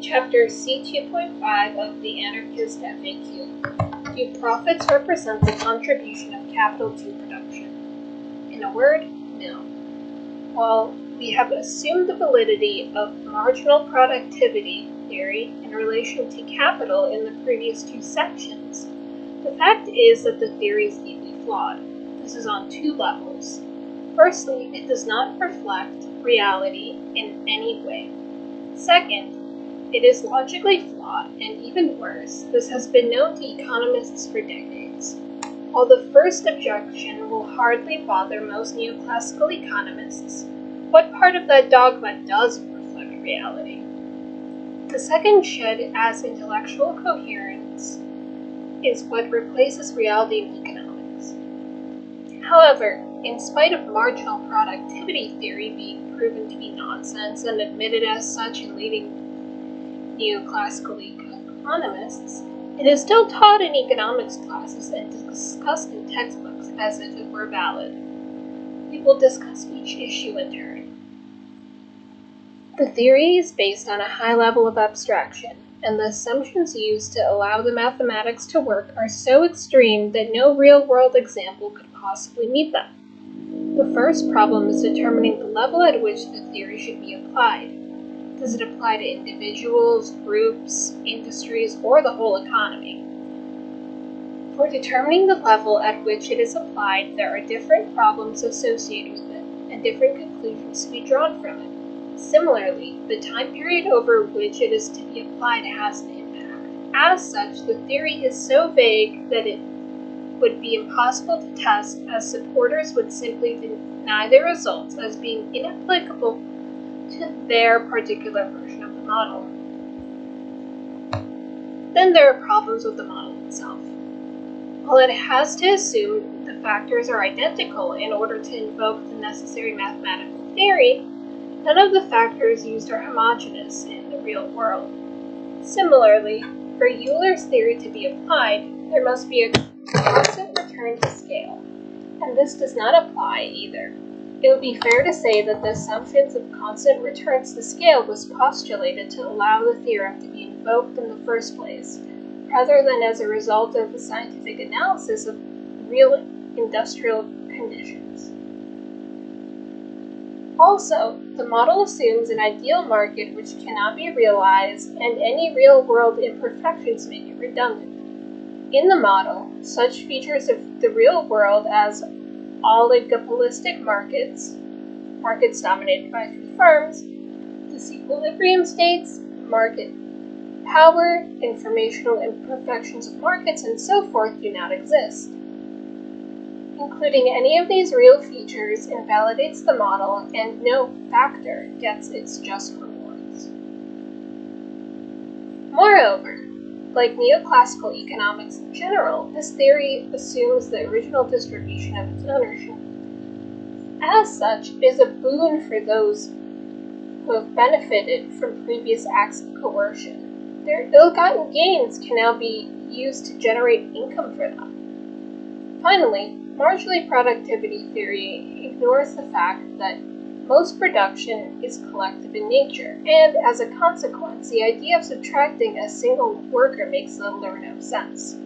Chapter C2.5 of the Anarchist FAQ. Do profits represent the contribution of capital to production? In a word, no. While we have assumed the validity of marginal productivity theory in relation to capital in the previous two sections, the fact is that the theory is deeply flawed. This is on two levels. Firstly, it does not reflect reality in any way. Second, it is logically flawed, and even worse, this has been known to economists for decades. While the first objection will hardly bother most neoclassical economists, what part of that dogma does reflect reality? The second should, as intellectual coherence, is what replaces reality in economics. However, in spite of marginal productivity theory being proven to be nonsense and admitted as such in leading neoclassical economists, it is still taught in economics classes and discussed in textbooks as if it were valid. We will discuss each issue in turn. The theory is based on a high level of abstraction, and the assumptions used to allow the mathematics to work are so extreme that no real-world example could possibly meet them. The first problem is determining the level at which the theory should be applied. Does it apply to individuals, groups, industries, or the whole economy? For determining the level at which it is applied, there are different problems associated with it, and different conclusions to be drawn from it. Similarly, the time period over which it is to be applied has an impact. As such, the theory is so vague that it would be impossible to test, as supporters would simply deny the results as being inapplicable to their particular version of the model. Then there are problems with the model itself. While it has to assume the factors are identical in order to invoke the necessary mathematical theory, none of the factors used are homogeneous in the real world. Similarly, for Euler's theory to be applied, there must be a constant return to scale, and this does not apply either. It would be fair to say that the assumptions of constant returns to scale was postulated to allow the theorem to be invoked in the first place, rather than as a result of the scientific analysis of real industrial conditions. Also, the model assumes an ideal market which cannot be realized, and any real-world imperfections make it redundant. In the model, such features of the real world as oligopolistic markets dominated by few firms, disequilibrium states, market power, informational imperfections of markets, and so forth do not exist. Including any of these real features invalidates the model, and no factor gets its just rewards. Moreover, like neoclassical economics in general, this theory assumes the original distribution of its ownership. As such, it is a boon for those who have benefited from previous acts of coercion. Their ill-gotten gains can now be used to generate income for them. Finally, marginal productivity theory ignores the fact that most production is collective in nature, and as a consequence, the idea of subtracting a single worker makes little or no sense.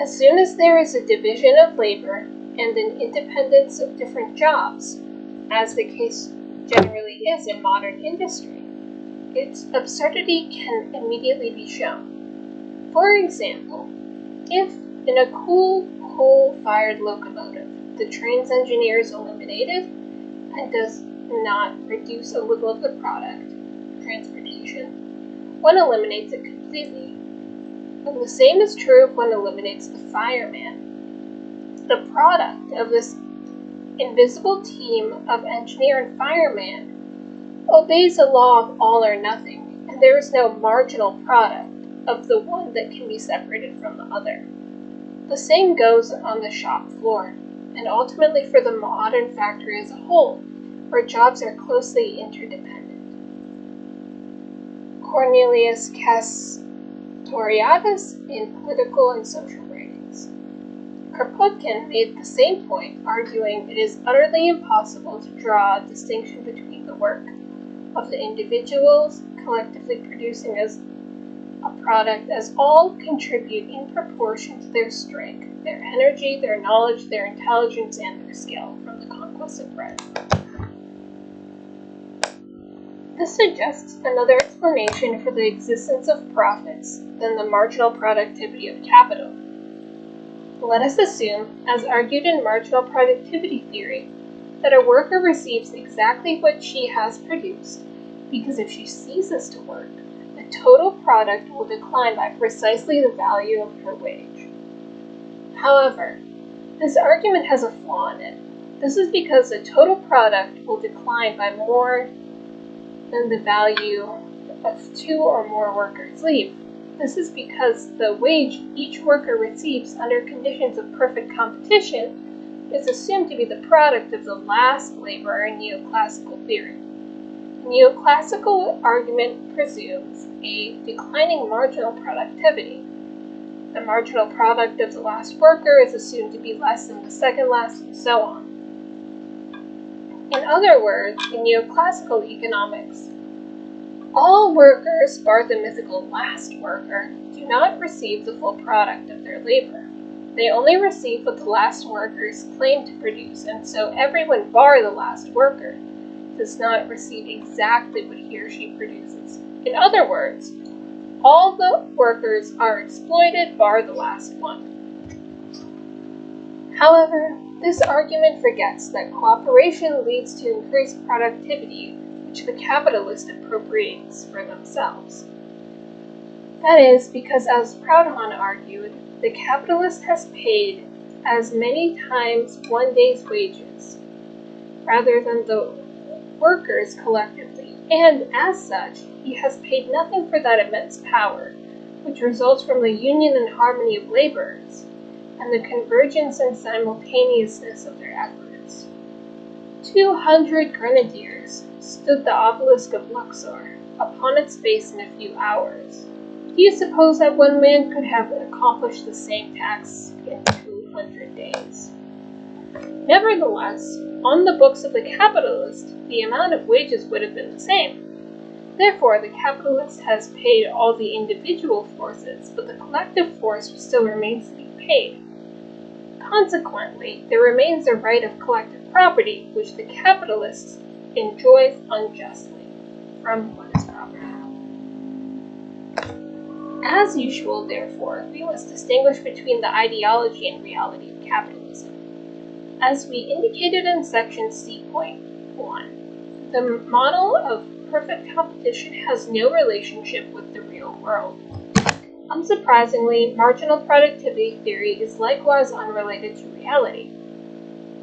As soon as there is a division of labor and an independence of different jobs, as the case generally is in modern industry, its absurdity can immediately be shown. For example, if in a coal-fired locomotive, the train's engineer is eliminated and does not produce a little of the product, transportation, one eliminates it completely. And the same is true if one eliminates the fireman. The product of this invisible team of engineer and fireman obeys a law of all or nothing, and there is no marginal product of the one that can be separated from the other. The same goes on the shop floor, and ultimately for the modern factory as a whole, where jobs are closely interdependent. Cornelius Castoriadis in Political and Social Writings. Kropotkin made the same point, arguing it is utterly impossible to draw a distinction between the work of the individuals collectively producing as a product, as all contribute in proportion to their strength, their energy, their knowledge, their intelligence, and their skill from the conquest of bread. This suggests another explanation for the existence of profits than the marginal productivity of capital. Let us assume, as argued in marginal productivity theory, that a worker receives exactly what she has produced, because if she ceases to work, the total product will decline by precisely the value of her wage. However, this argument has a flaw in it. This is because the total product will decline by more than the value of 2 or more workers leave. This is because the wage each worker receives under conditions of perfect competition is assumed to be the product of the last laborer in neoclassical theory. Neoclassical argument presumes a declining marginal productivity. The marginal product of the last worker is assumed to be less than the second last, and so on. In other words, in neoclassical economics, all workers, bar the mythical last worker, do not receive the full product of their labor. They only receive what the last workers claim to produce, and so everyone, bar the last worker, does not receive exactly what he or she produces. In other words, all the workers are exploited, bar the last one. However, this argument forgets that cooperation leads to increased productivity, which the capitalist appropriates for themselves. That is because, as Proudhon argued, the capitalist has paid as many times one day's wages, rather than the workers collectively, and as such, he has paid nothing for that immense power, which results from the union and harmony of laborers, and the convergence and simultaneousness of their efforts. 200 grenadiers stood the obelisk of Luxor upon its base in a few hours. Do you suppose that one man could have accomplished the same task in 200 days? Nevertheless, on the books of the capitalist, the amount of wages would have been the same. Therefore, the capitalist has paid all the individual forces, but the collective force still remains to be paid. Consequently, there remains a right of collective property, which the capitalist enjoys unjustly from what is property. As usual, therefore, we must distinguish between the ideology and reality of capitalism. As we indicated in section C.1, the model of perfect competition has no relationship with the real world. Unsurprisingly, marginal productivity theory is likewise unrelated to reality.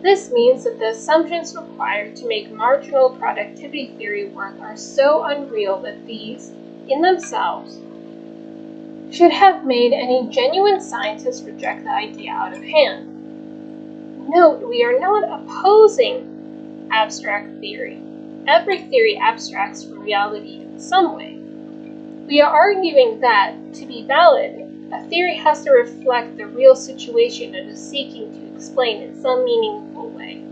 This means that the assumptions required to make marginal productivity theory work are so unreal that these, in themselves, should have made any genuine scientist reject the idea out of hand. Note, we are not opposing abstract theory. Every theory abstracts from reality in some way. We are arguing that, to be valid, a theory has to reflect the real situation it is seeking to explain in some meaningful way.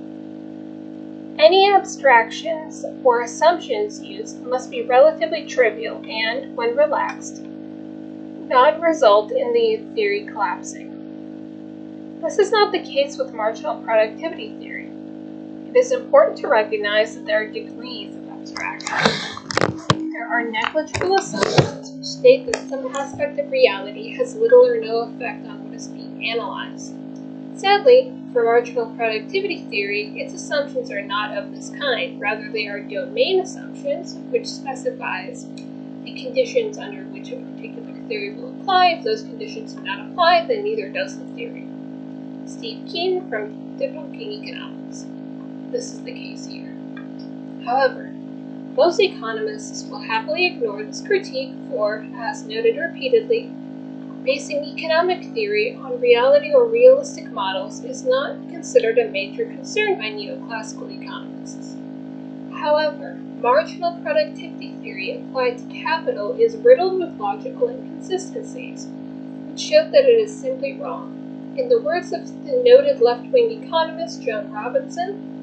Any abstractions or assumptions used must be relatively trivial and, when relaxed, not result in the theory collapsing. This is not the case with marginal productivity theory. It is important to recognize that there are degrees of abstraction. There are negligible assumptions which state that some aspect of reality has little or no effect on what is being analyzed. Sadly, for marginal productivity theory, its assumptions are not of this kind. Rather, they are domain assumptions, which specifies the conditions under which a particular theory will apply. If those conditions do not apply, then neither does the theory. Steve Keen from Debunking Economics. This is the case here. However, most economists will happily ignore this critique for, as noted repeatedly, basing economic theory on reality or realistic models is not considered a major concern by neoclassical economists. However, marginal productivity theory applied to capital is riddled with logical inconsistencies, which show that it is simply wrong. In the words of the noted left-wing economist Joan Robinson,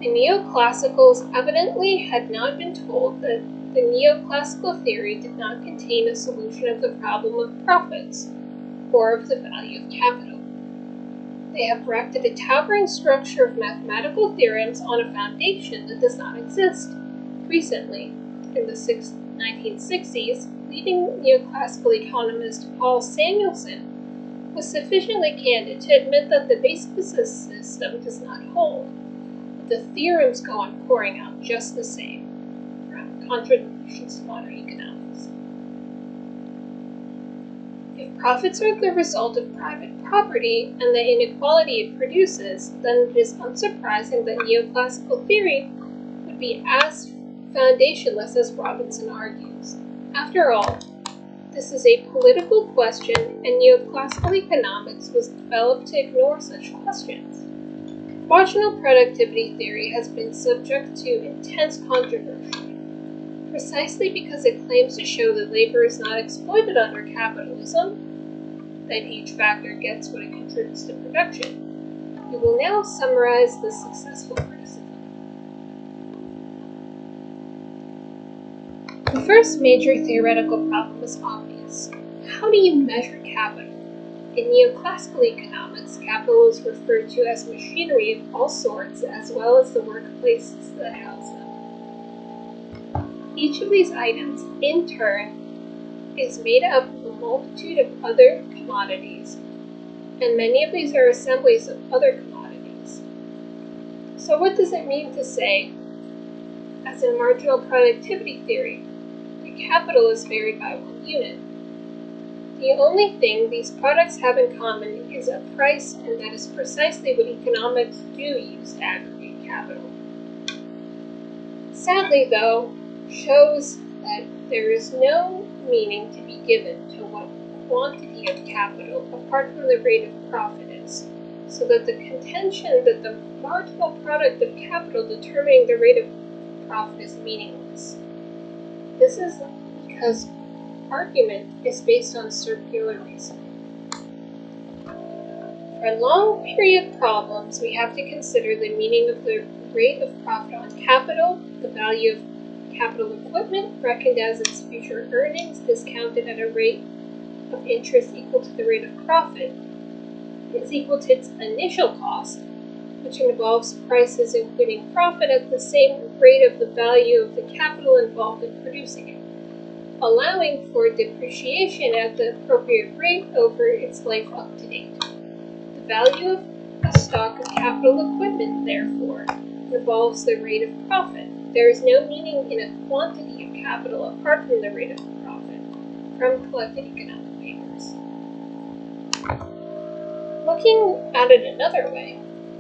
The neoclassicals evidently had not been told that the neoclassical theory did not contain a solution of the problem of profits, or of the value of capital. They have erected a towering structure of mathematical theorems on a foundation that does not exist. Recently, in the 1960s, leading neoclassical economist Paul Samuelson was sufficiently candid to admit that the basis system does not hold, but the theorems go on pouring out just the same, from Contributions to Modern Economics. If profits are the result of private property and the inequality it produces, then it is unsurprising that neoclassical theory would be as foundationless as Robinson argues. After all, this is a political question, and neoclassical economics was developed to ignore such questions. Marginal productivity theory has been subject to intense controversy, precisely because it claims to show that labor is not exploited under capitalism, that each factor gets what it contributes to production. We will now summarize the successful criticism. The first major theoretical problem is obvious. How do you measure capital? In neoclassical economics, capital is referred to as machinery of all sorts, as well as the workplaces that house them. Each of these items, in turn, is made up of a multitude of other commodities, and many of these are assemblies of other commodities. So what does it mean to say, as in marginal productivity theory, that capital is varied by one unit? The only thing these products have in common is a price, and that is precisely what economics do use to aggregate capital. Sadly, though, shows that there is no meaning to be given to what quantity of capital apart from the rate of profit is, so that the contention that the marginal product of capital determining the rate of profit is meaningless. This is because argument is based on circular reasoning. For long period problems, we have to consider the meaning of the rate of profit on capital, the value of capital equipment reckoned as its future earnings, discounted at a rate of interest equal to the rate of profit, is equal to its initial cost, which involves prices including profit at the same rate of the value of the capital involved in producing it, allowing for depreciation at the appropriate rate over its life up to date. The value of a stock of capital equipment, therefore, involves the rate of profit. There is no meaning in a quantity of capital apart from the rate of profit from collected economic papers. Looking at it another way,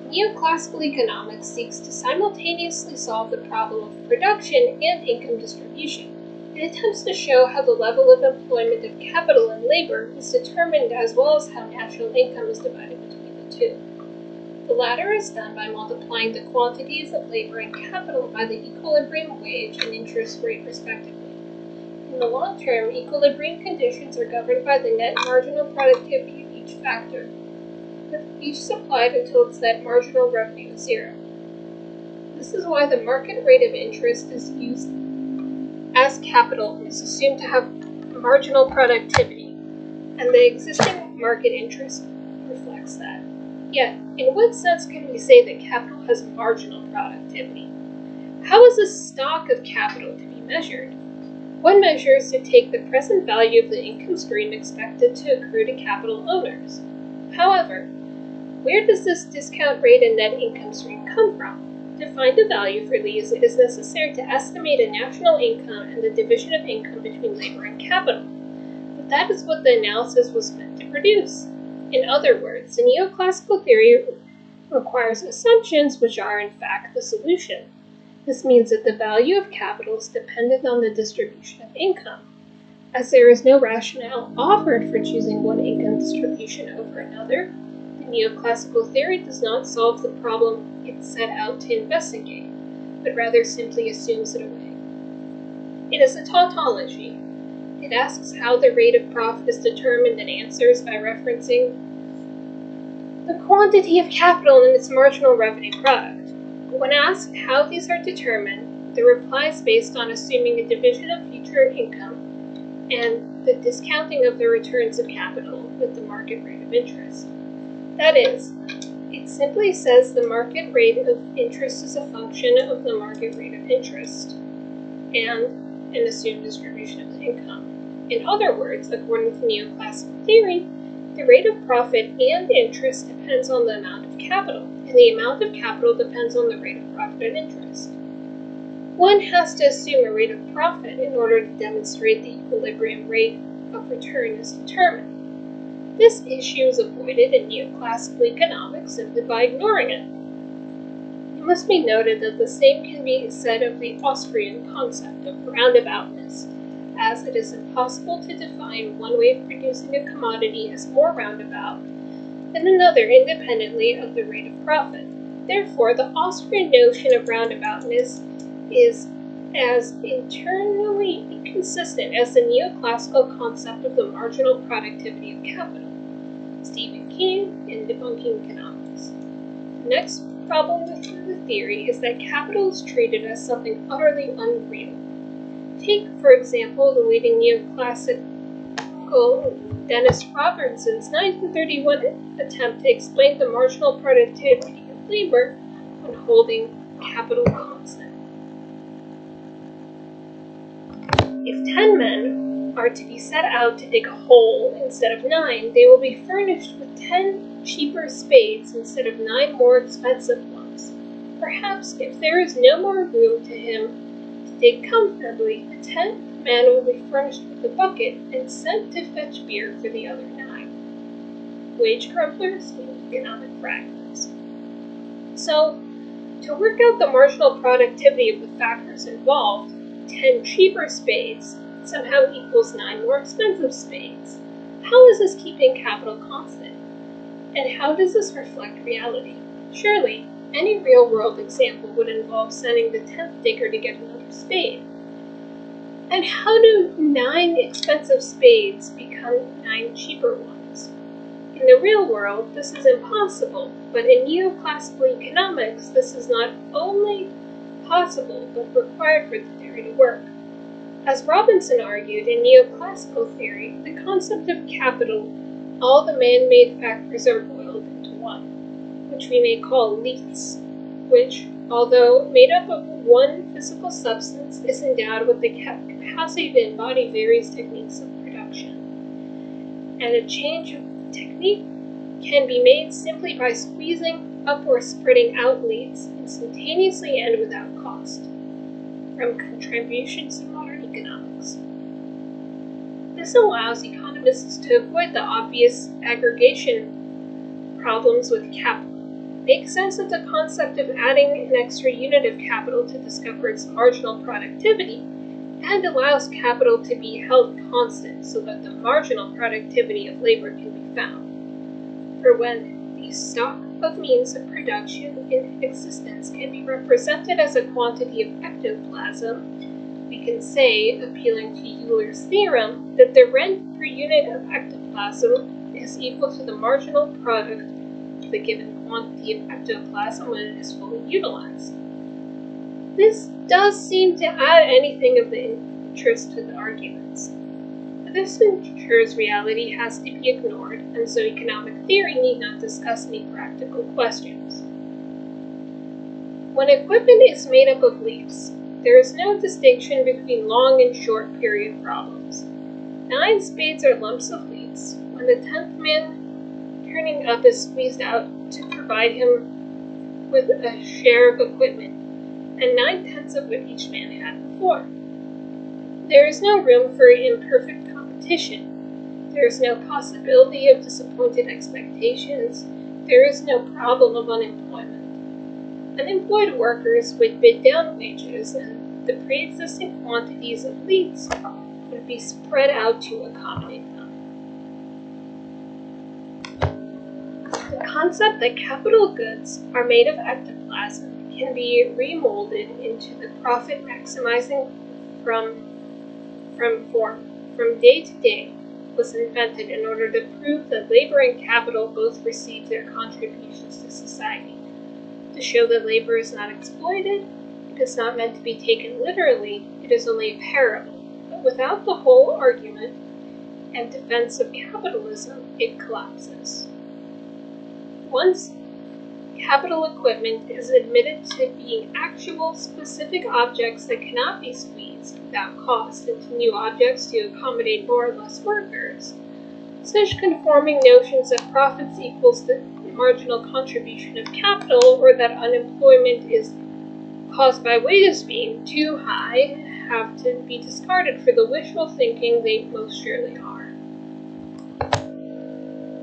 neoclassical economics seeks to simultaneously solve the problem of production and income distribution. It attempts to show how the level of employment of capital and labor is determined, as well as how national income is divided between the two. The latter is done by multiplying the quantities of labor and capital by the equilibrium wage and interest rate respectively. In the long term, equilibrium conditions are governed by the net marginal productivity of each factor, with each supplied until its net marginal revenue is zero. This is why the market rate of interest is used as capital is assumed to have marginal productivity, and the existing market interest reflects that. Yet, in what sense can we say that capital has marginal productivity? How is a stock of capital to be measured? One measure is to take the present value of the income stream expected to accrue to capital owners. However, where does this discount rate and net income stream come from? To find a value for these, it is necessary to estimate a national income and the division of income between labor and capital. But that is what the analysis was meant to produce. In other words, the neoclassical theory requires assumptions which are, in fact, the solution. This means that the value of capital is dependent on the distribution of income. As there is no rationale offered for choosing one income distribution over another, the neoclassical theory does not solve the problem it set out to investigate, but rather simply assumes it away. It is a tautology. It asks how the rate of profit is determined and answers by referencing the quantity of capital in its marginal revenue product. When asked how these are determined, the reply is based on assuming a division of future income and the discounting of the returns of capital with the market rate of interest. That is, it simply says the market rate of interest is a function of the market rate of interest and an assumed distribution of the income. In other words, according to neoclassical theory, the rate of profit and interest depends on the amount of capital, and the amount of capital depends on the rate of profit and interest. One has to assume a rate of profit in order to demonstrate the equilibrium rate of return is determined. This issue is avoided in neoclassical economics simply by ignoring it. It must be noted that the same can be said of the Austrian concept of roundaboutness, as it is impossible to define one way of producing a commodity as more roundabout than another independently of the rate of profit. Therefore, the Austrian notion of roundaboutness is as internally inconsistent as the neoclassical concept of the marginal productivity of capital. Stephen King in Debunking Economics. The next problem with the theory is that capital is treated as something utterly unreal. Take, for example, the leading neoclassical Dennis Robertson's 1931 attempt to explain the marginal productivity of labor when holding capital constant. If 10 men are to be set out to dig a hole instead of 9, they will be furnished with 10 cheaper spades instead of 9 more expensive ones. Perhaps if there is no more room to him to dig comfortably, the 10th man will be furnished with a bucket and sent to fetch beer for the other 9. Wage grumblers and economic fragments. So, to work out the marginal productivity of the factors involved, 10 cheaper spades somehow equals 9 more expensive spades. How is this keeping capital constant? And how does this reflect reality? Surely, any real-world example would involve sending the 10th digger to get another spade. And how do 9 expensive spades become 9 cheaper ones? In the real world, this is impossible, but in neoclassical economics, this is not only possible, but required for the theory to work. As Robinson argued in neoclassical theory, the concept of capital, all the man-made factors are boiled into one, which we may call leaths, which, although made up of one physical substance, is endowed with the capacity to embody various techniques of production. And a change of technique can be made simply by squeezing up or spreading out leads instantaneously and without cost. From Contributions to Modern Economics. This allows economists to avoid the obvious aggregation problems with capital, make sense of the concept of adding an extra unit of capital to discover its marginal productivity, and allows capital to be held constant so that the marginal productivity of labor can be found. For when the stock of means of production in existence can be represented as a quantity of ectoplasm, we can say, appealing to Euler's theorem, that the rent per unit of ectoplasm is equal to the marginal product of the given quantity of ectoplasm when it is fully utilized. This does seem to add anything of the interest to the arguments. But this ensures reality has to be ignored, and so economic theory need not discuss any practical questions. When equipment is made up of leaps, there is no distinction between long and short period problems. 9 spades are lumps of leaps, when the 10th man turning up is squeezed out to provide him with a share of equipment, and 9/10 of what each man had before. There is no room for imperfect competition. There is no possibility of disappointed expectations. There is no problem of unemployment. Unemployed workers would bid down wages, and the pre-existing quantities of leads would be spread out to accommodate them. The concept that capital goods are made of ectoplasm can be remolded into the profit-maximizing from day to day was invented in order to prove that labor and capital both receive their contributions to society. To show that labor is not exploited, it is not meant to be taken literally, it is only a parable. But without the whole argument and defense of capitalism, it collapses. Once capital equipment is admitted to being actual, specific objects that cannot be squeezed without cost into new objects to accommodate more or less workers, such conforming notions that profits equals the marginal contribution of capital, or that unemployment is caused by wages being too high, have to be discarded for the wishful thinking they most surely are.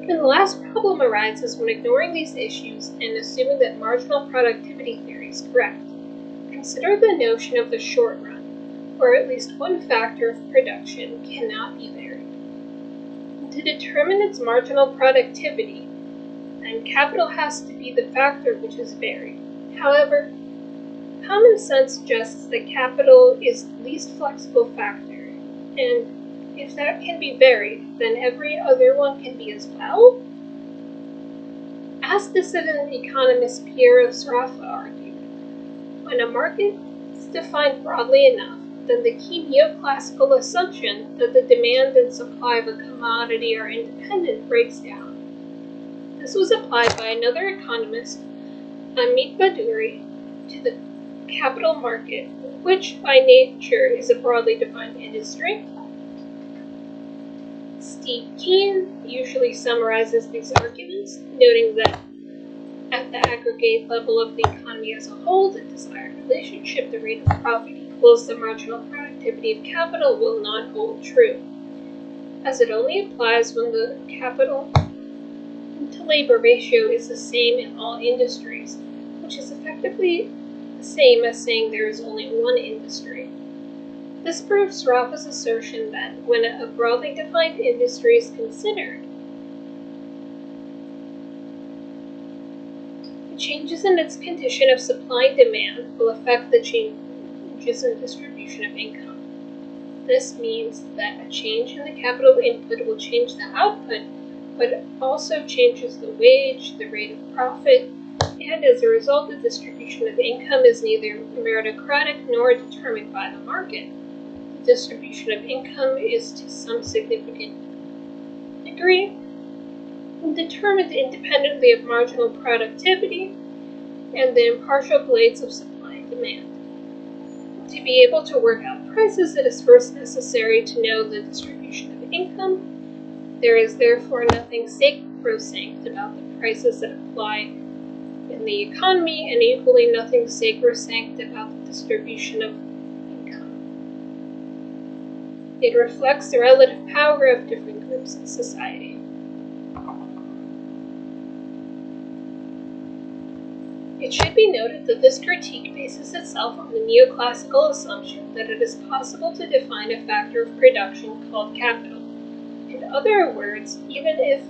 And the last problem arises when ignoring these issues and assuming that marginal productivity theory is correct. Consider the notion of the short run, where at least one factor of production cannot be varied. To determine its marginal productivity, then capital has to be the factor which is varied. However, common sense suggests that capital is the least flexible factor, and if that can be varied, then every other one can be as well? As dissident economist Pierre Sraffa argued, when a market is defined broadly enough, then the key neoclassical assumption that the demand and supply of a commodity are independent breaks down. This was applied by another economist, Amit Bhattacharya, to the capital market, which by nature is a broadly defined industry. Steve Keen usually summarizes these arguments, noting that at the aggregate level of the economy as a whole, the desired relationship, the rate of profit equals the marginal productivity of capital, will not hold true, as it only applies when the capital to labor ratio is the same in all industries, which is effectively the same as saying there is only one industry. This proves Sraffa's assertion that when a broadly defined industry is considered, changes in its condition of supply and demand will affect the changes in distribution of income. This means that a change in the capital input will change the output, but it also changes the wage, the rate of profit, and as a result, the distribution of income is neither meritocratic nor determined by the market. The distribution of income is to some significant degree determined independently of marginal productivity and the impartial blades of supply and demand. To be able to work out prices, it is first necessary to know the distribution of income. There is therefore nothing sacrosanct about the prices that apply in the economy, and equally nothing sacrosanct about the distribution of income. It reflects the relative power of different groups in society. It should be noted that this critique bases itself on the neoclassical assumption that it is possible to define a factor of production called capital. In other words, even if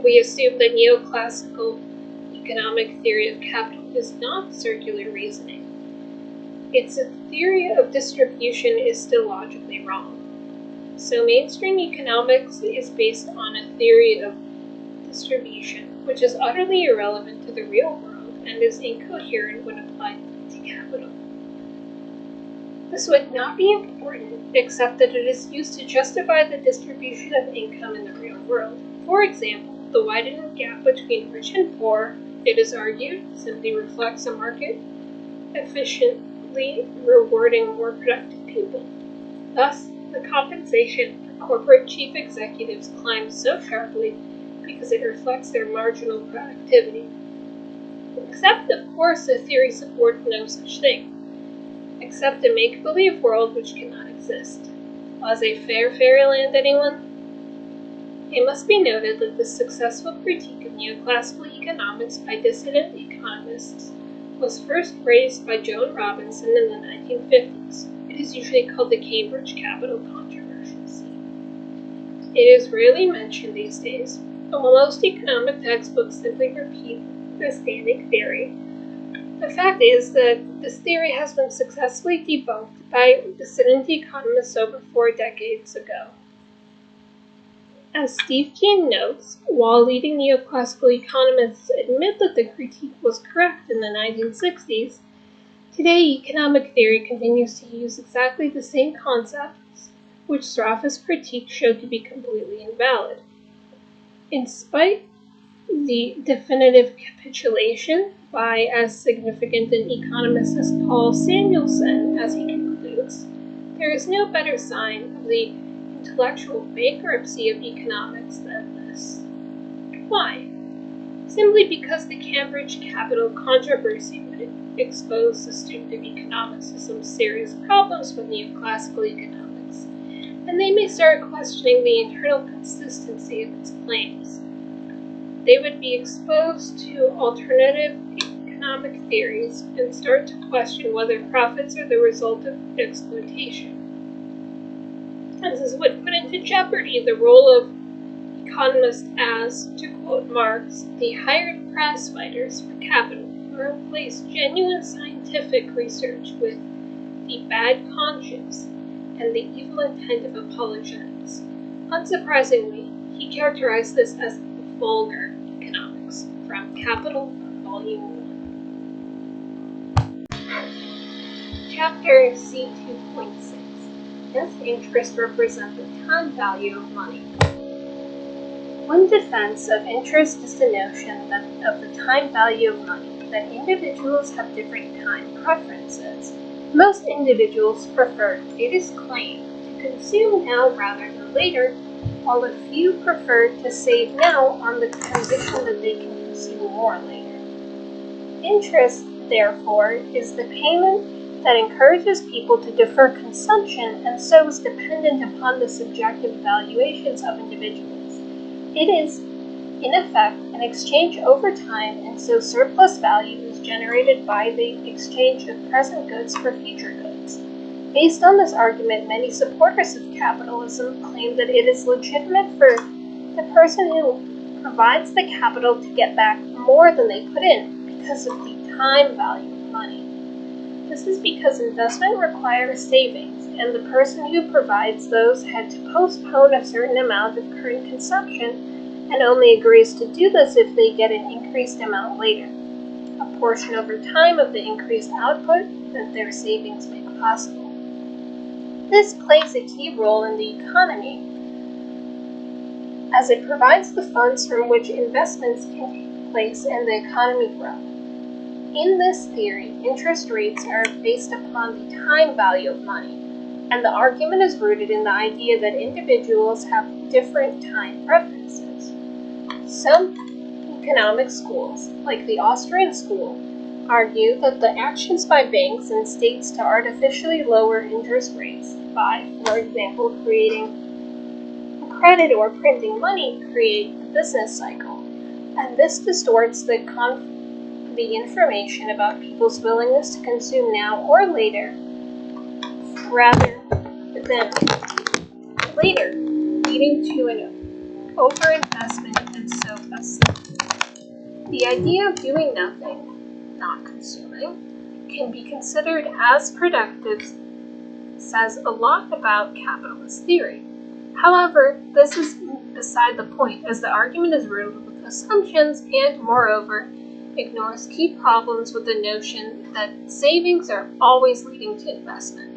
we assume that neoclassical economic theory of capital is not circular reasoning, its theory of distribution is still logically wrong. So mainstream economics is based on a theory of distribution, which is utterly irrelevant to the real world and is incoherent when applied to capital. This would not be important, except that it is used to justify the distribution of income in the real world. For example, the widening gap between rich and poor, it is argued, simply reflects a market efficiently rewarding more productive people. Thus, the compensation for corporate chief executives climbs so sharply because it reflects their marginal productivity. Except, of course, the theory supports no such thing, except a make-believe world which cannot exist. Laissez-faire fairyland, anyone? It must be noted that the successful critique of neoclassical economics by dissident economists was first raised by Joan Robinson in the 1950s. It is usually called the Cambridge Capital Controversy. It is rarely mentioned these days, but while most economic textbooks simply repeat the standing theory, the fact is that this theory has been successfully debunked by dissident economists over 4 decades ago. As Steve Keen notes, while leading neoclassical economists admit that the critique was correct in the 1960s, today economic theory continues to use exactly the same concepts, which Sraffa's critique showed to be completely invalid. In spite the definitive capitulation by as significant an economist as Paul Samuelson, as he concludes, there is no better sign of the intellectual bankruptcy of economics than this. Why? Simply because the Cambridge Capital controversy would expose the student of economics to some serious problems with neoclassical economics, and they may start questioning the internal consistency of its claims. They would be exposed to alternative economic theories and start to question whether profits are the result of exploitation. And this would put into jeopardy the role of economists as, to quote Marx, the hired prize fighters for capital, who replace genuine scientific research with the bad conscience and the evil intent of apologetics. Unsurprisingly, he characterized this as vulgar economics, from Capital, Volume 1. Chapter C2.6. Does interest represent the time value of money? One defense of interest is the notion that of the time value of money, that individuals have different time preferences. Most individuals prefer, it is claimed, to consume now rather than later, while a few prefer to save now on the condition that they can consume more later. Interest, therefore, is the payment that encourages people to defer consumption and so is dependent upon the subjective valuations of individuals. It is, in effect, an exchange over time, and so surplus value is generated by the exchange of present goods for future goods. Based on this argument, many supporters of capitalism claim that it is legitimate for the person who provides the capital to get back more than they put in because of the time value of money. This is because investment requires savings, and the person who provides those had to postpone a certain amount of current consumption and only agrees to do this if they get an increased amount later, a portion over time of the increased output that their savings make possible. This plays a key role in the economy, as it provides the funds from which investments can take place and the economy grow. In this theory, interest rates are based upon the time value of money, and the argument is rooted in the idea that individuals have different time preferences. Some economic schools, like the Austrian school, argue that the actions by banks and states to artificially lower interest rates by, for example, creating credit or printing money, create the business cycle, and this distorts the information about people's willingness to consume now or later rather than later, leading to an overinvestment and so a slip. The idea of doing nothing, not consuming, can be considered as productive says a lot about capitalist theory. However, this is beside the point, as the argument is riddled with assumptions and, moreover, ignores key problems with the notion that savings are always leading to investment.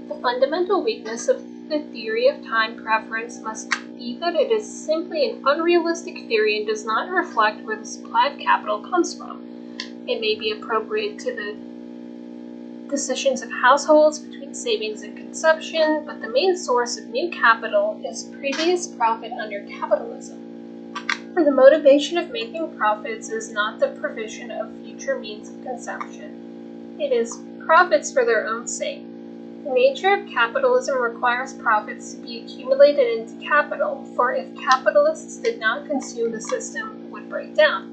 The fundamental weakness of the theory of time preference must be that it is simply an unrealistic theory and does not reflect where the supply of capital comes from. It may be appropriate to the decisions of households between savings and consumption, but the main source of new capital is previous profit under capitalism. For the motivation of making profits is not the provision of future means of consumption. It is profits for their own sake. The nature of capitalism requires profits to be accumulated into capital, for if capitalists did not consume, the system would break down.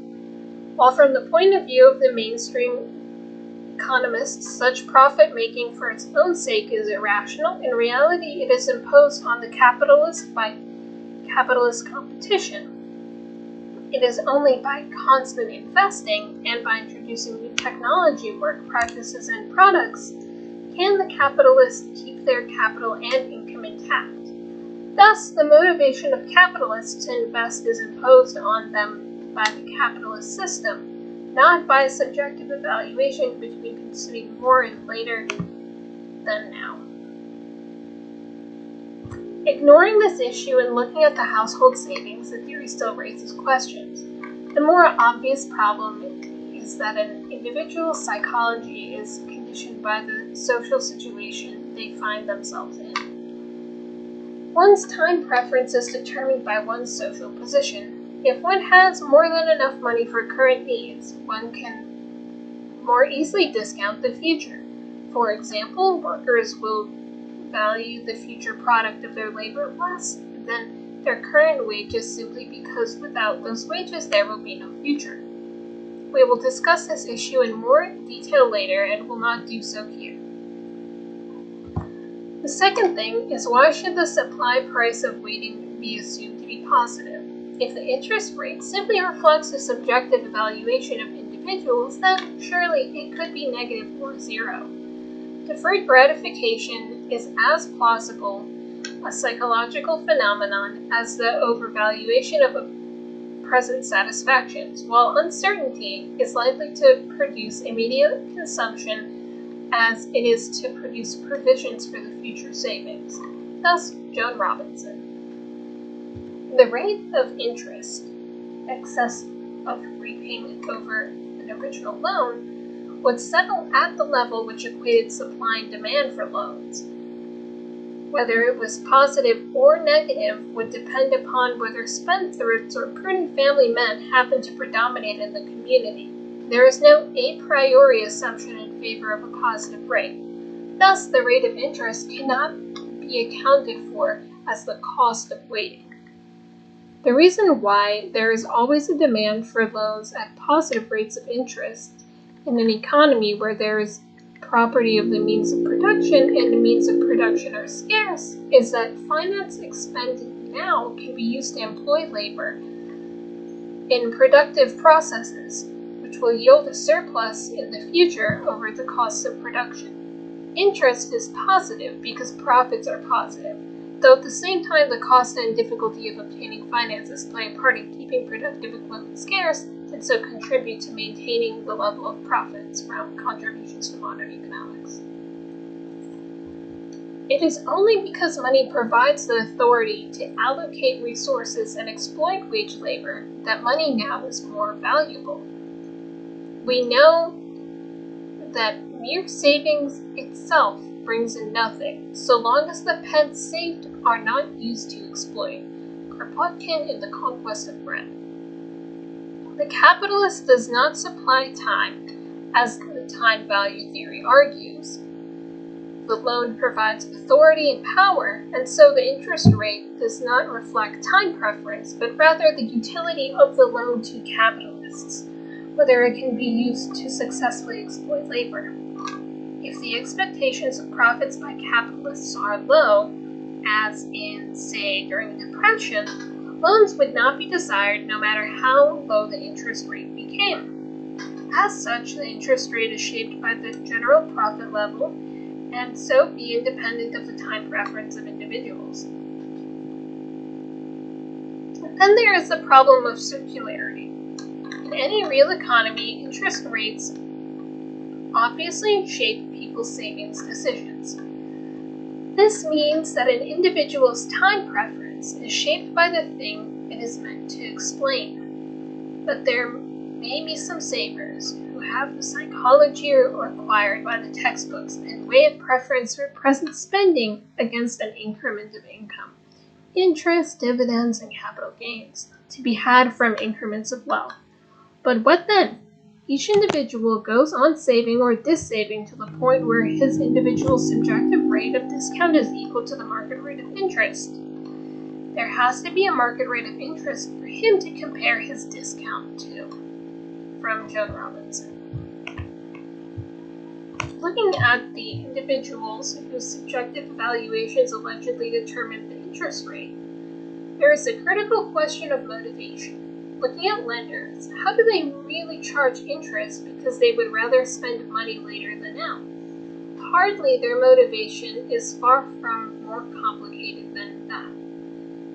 While from the point of view of the mainstream economists, such profit-making for its own sake is irrational, in reality it is imposed on the capitalist by capitalist competition. It is only by constant investing and by introducing new technology, work practices, and products can the capitalists keep their capital and income intact. Thus, the motivation of capitalists to invest is imposed on them by the capitalist system, not by a subjective evaluation between consuming more and later than now. Ignoring this issue and looking at the household savings, the theory still raises questions. The more obvious problem is that an individual's psychology is conditioned by the social situation they find themselves in. One's time preference is determined by one's social position. If one has more than enough money for current needs, one can more easily discount the future. For example, workers will value the future product of their labor less than their current wages simply because without those wages there will be no future. We will discuss this issue in more detail later and will not do so here. The second thing is, why should the supply price of waiting be assumed to be positive? If the interest rate simply reflects a subjective evaluation of individuals, then surely it could be negative or zero. Deferred gratification is as plausible a psychological phenomenon as the overvaluation of present satisfactions, while uncertainty is likely to produce immediate consumption as it is to produce provisions for the future savings. Thus, Joan Robinson. The rate of interest, excess of repayment over an original loan, would settle at the level which equated supply and demand for loans. Whether it was positive or negative would depend upon whether spendthrifts or prudent family men happened to predominate in the community. There is no a priori assumption in favor of a positive rate. Thus, the rate of interest cannot be accounted for as the cost of waiting. The reason why there is always a demand for loans at positive rates of interest in an economy where there is property of the means of production and the means of production are scarce is that finance expended now can be used to employ labor in productive processes, which will yield a surplus in the future over the costs of production. Interest is positive because profits are positive, though at the same time the cost and difficulty of obtaining finances play a part in keeping productive equipment scarce and so contribute to maintaining the level of profits from contributions to modern economics. It is only because money provides the authority to allocate resources and exploit wage labor that money now is more valuable. We know that mere savings itself brings in nothing, so long as the pence saved are not used to exploit. Kropotkin in The Conquest of Bread. The capitalist does not supply time, as the time value theory argues. The loan provides authority and power, and so the interest rate does not reflect time preference, but rather the utility of the loan to capitalists, whether it can be used to successfully exploit labor. If the expectations of profits by capitalists are low, as in, say, during the Depression, loans would not be desired no matter how low the interest rate became. As such, the interest rate is shaped by the general profit level, and so be independent of the time preference of individuals. And then there is the problem of circularity. In any real economy, interest rates obviously shape people's savings decisions. This means that an individual's time preference is shaped by the thing it is meant to explain. But there may be some savers who have the psychology required by the textbooks and weigh a preference for present spending against an increment of income, interest, dividends, and capital gains, to be had from increments of wealth. But what then? Each individual goes on saving or dissaving to the point where his individual subjective rate of discount is equal to the market rate of interest. There has to be a market rate of interest for him to compare his discount to. From Joan Robinson. Looking at the individuals whose subjective evaluations allegedly determine the interest rate, there is a critical question of motivation. Looking at lenders, how do they really charge interest because they would rather spend money later than now? Hardly their motivation is far from more complicated than that.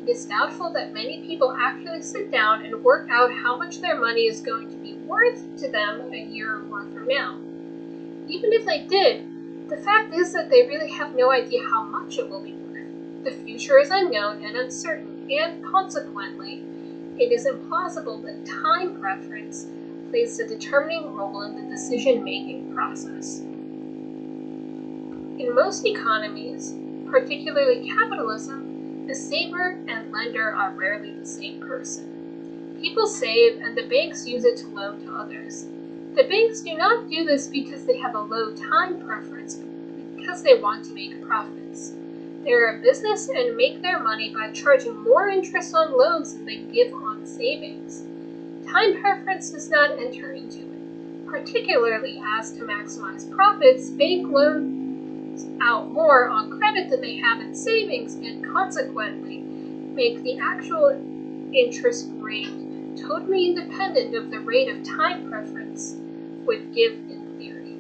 it is doubtful that many people actually sit down and work out how much their money is going to be worth to them a year or more from now. Even if they did, the fact is that they really have no idea how much it will be worth. The future is unknown and uncertain, and consequently, it is implausible that time preference plays a determining role in the decision-making process. In most economies, particularly capitalism, the saver and lender are rarely the same person. People save, and the banks use it to loan to others. The banks do not do this because they have a low time preference, but because they want to make profits. They are a business and make their money by charging more interest on loans than they give on savings. Time preference does not enter into it, particularly as to maximize profits, bank loans out more on credit than they have in savings, and consequently make the actual interest rate totally independent of the rate of time preference would give in theory.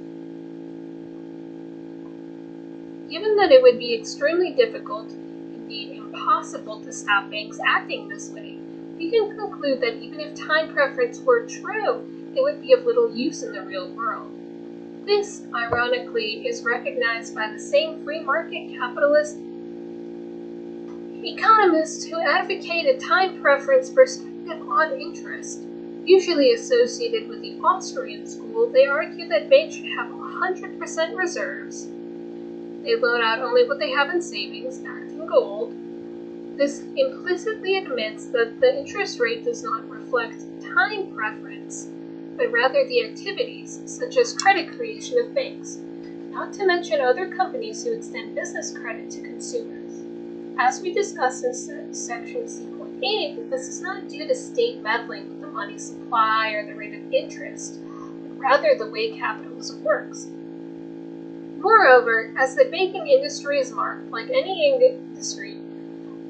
Given that it would be extremely difficult, indeed impossible, to stop banks acting this way, we can conclude that even if time preference were true, it would be of little use in the real world. This, ironically, is recognized by the same free market capitalist economists who advocate a time preference perspective on interest. Usually associated with the Austrian school, they argue that banks should have 100% reserves. They loan out only what they have in savings, backed in gold. This implicitly admits that the interest rate does not reflect time preference, but rather the activities, such as credit creation of banks, not to mention other companies who extend business credit to consumers. As we discussed in section C.8, this is not due to state meddling with the money supply or the rate of interest, but rather the way capitalism works. Moreover, as the banking industry is marked, like any industry,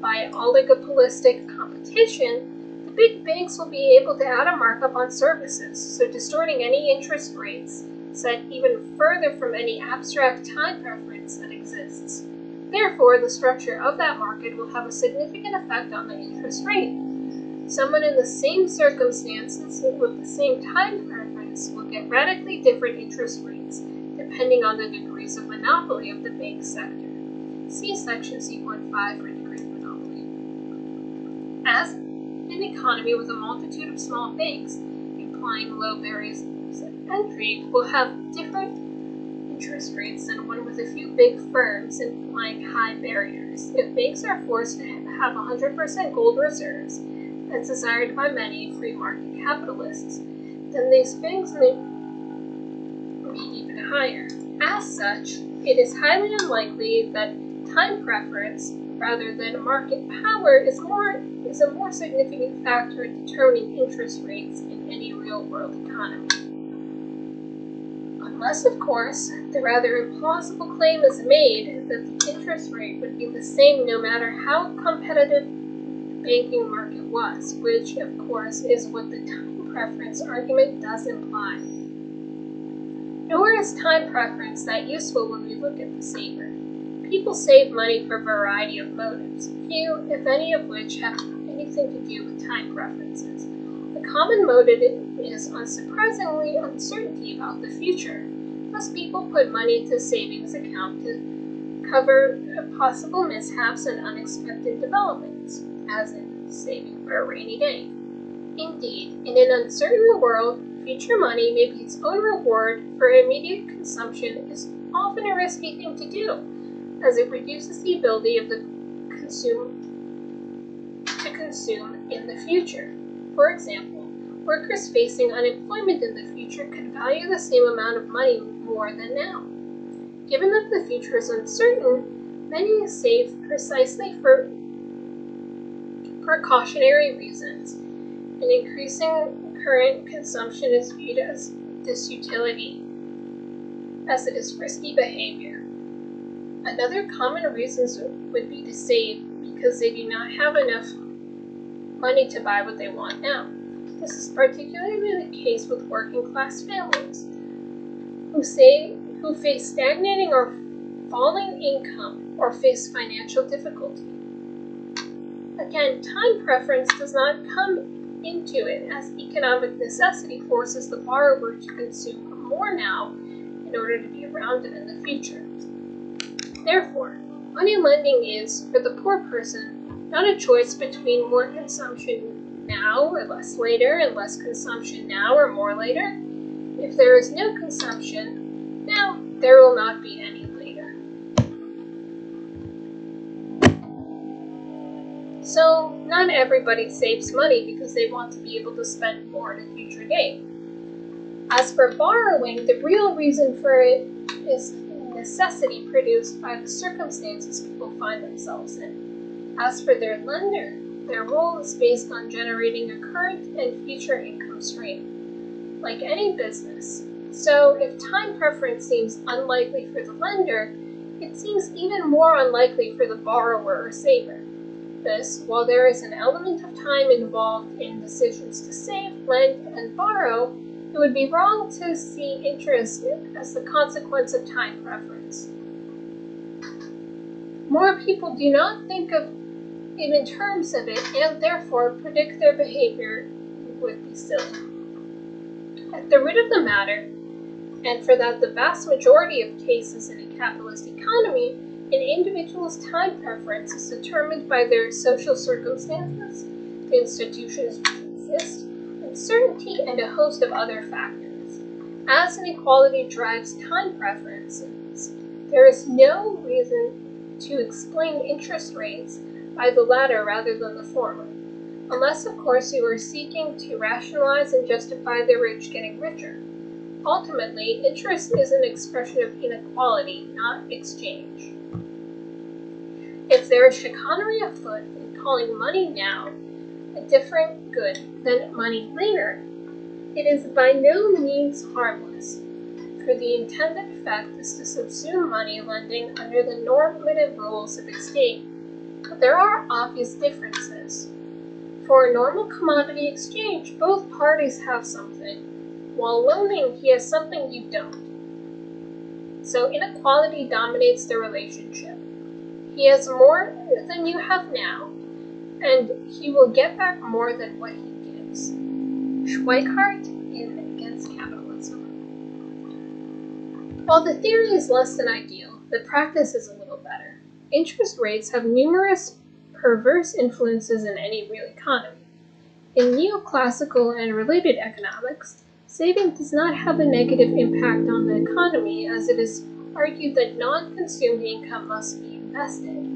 by oligopolistic competition, the big banks will be able to add a markup on services, so distorting any interest rates set even further from any abstract time preference that exists. Therefore, the structure of that market will have a significant effect on the interest rate. Someone in the same circumstances with the same time preference will get radically different interest rates, depending on the degrees of monopoly of the bank sector. See section C.5 for degrees of monopoly. As an economy with a multitude of small banks, implying low barriers of entry, will have different interest rates than one with a few big firms, implying high barriers. If banks are forced to have 100% gold reserves, as desired by many free market capitalists, then these banks may be even higher. As such, it is highly unlikely that time preference, rather than market power, is a more significant factor in determining interest rates in any real-world economy. Unless, of course, the rather implausible claim is made that the interest rate would be the same no matter how competitive the banking market was, which, of course, is what the time preference argument does imply. Nor is time preference that useful when we look at the saver. People save money for a variety of motives, few, if any, of which have anything to do with time preferences. The common motive is, unsurprisingly, uncertainty about the future. Thus, people put money into a savings account to cover possible mishaps and unexpected developments, as in saving for a rainy day. Indeed, in an uncertain world, future money may be its own reward for immediate consumption is often a risky thing to do, as it reduces the ability of the consume in the future. For example, workers facing unemployment in the future could value the same amount of money more than now. Given that the future is uncertain, many save precisely for precautionary reasons, and increasing current consumption is viewed as disutility, as it is risky behavior. Another common reason would be to save because they do not have enough money to buy what they want now. This is particularly the case with working-class families who face stagnating or falling income or face financial difficulty. Again, time preference does not come into it, as economic necessity forces the borrower to consume more now in order to be around it in the future. Therefore, money lending is, for the poor person, not a choice between more consumption now or less later, and less consumption now or more later. If there is no consumption now, there will not be any later. So, not everybody saves money because they want to be able to spend more at a future date. As for borrowing, the real reason for it is necessity produced by the circumstances people find themselves in. As for their lender, their role is based on generating a current and future income stream, like any business. So if time preference seems unlikely for the lender, it seems even more unlikely for the borrower or saver. This, while there is an element of time involved in decisions to save, lend, and borrow, it would be wrong to see interest as the consequence of time preference. More people do not think of it in terms of it, and therefore predict their behavior would be silly. At the root of the matter, and for that the vast majority of cases in a capitalist economy, an individual's time preference is determined by their social circumstances, the institutions which exist, uncertainty, and a host of other factors. As inequality drives time preferences, there is no reason to explain interest rates by the latter rather than the former, unless of course you are seeking to rationalize and justify the rich getting richer. Ultimately, interest is an expression of inequality, not exchange. If there is chicanery afoot in calling money now a different good than money later, it is by no means harmless, for the intended effect is to subsume money lending under the normative rules of exchange. But there are obvious differences. For a normal commodity exchange, both parties have something, while loaning, he has something you don't. So inequality dominates the relationship. He has more than you have now, and he will get back more than what he gives. Schweikart in Against Capitalism. While the theory is less than ideal, the practice is a little better. Interest rates have numerous perverse influences in any real economy. In neoclassical and related economics, saving does not have a negative impact on the economy, as it is argued that non-consumed income must be invested.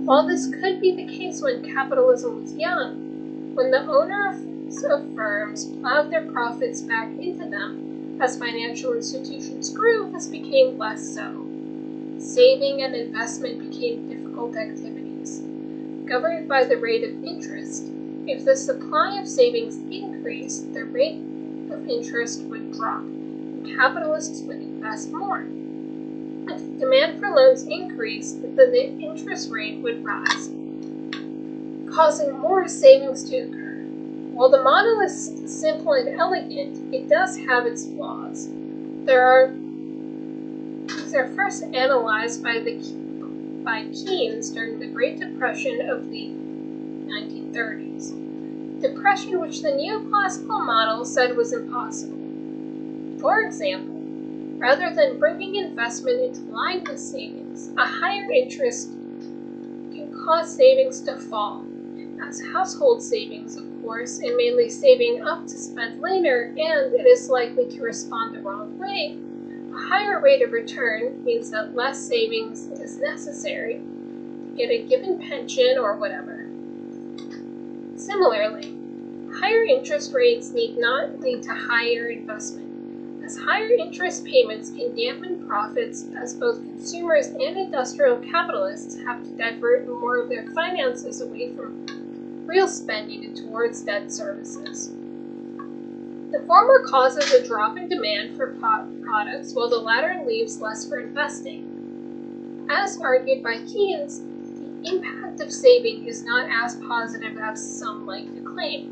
While this could be the case when capitalism was young, when the owners of firms plowed their profits back into them, as financial institutions grew, this became less so. Saving and investment became difficult activities, governed by the rate of interest. If the supply of savings increased, the rate of interest would drop, and capitalists would invest more. If the demand for loans increased, then the interest rate would rise, causing more savings to occur. While the model is simple and elegant, it does have its flaws. These are first analyzed by Keynes during the Great Depression of the 1930s. Depression which the neoclassical model said was impossible. For example, rather than bringing investment into line with savings, a higher interest can cause savings to fall, as household savings, of course, and mainly saving up to spend later, and it is likely to respond the wrong way. A higher rate of return means that less savings is necessary to get a given pension or whatever. Similarly, higher interest rates need not lead to higher investment, as higher interest payments can dampen profits, as both consumers and industrial capitalists have to divert more of their finances away from real spending and towards debt services. The former causes a drop in demand for products, while the latter leaves less for investing. As argued by Keynes, the impact of saving is not as positive as some like to claim.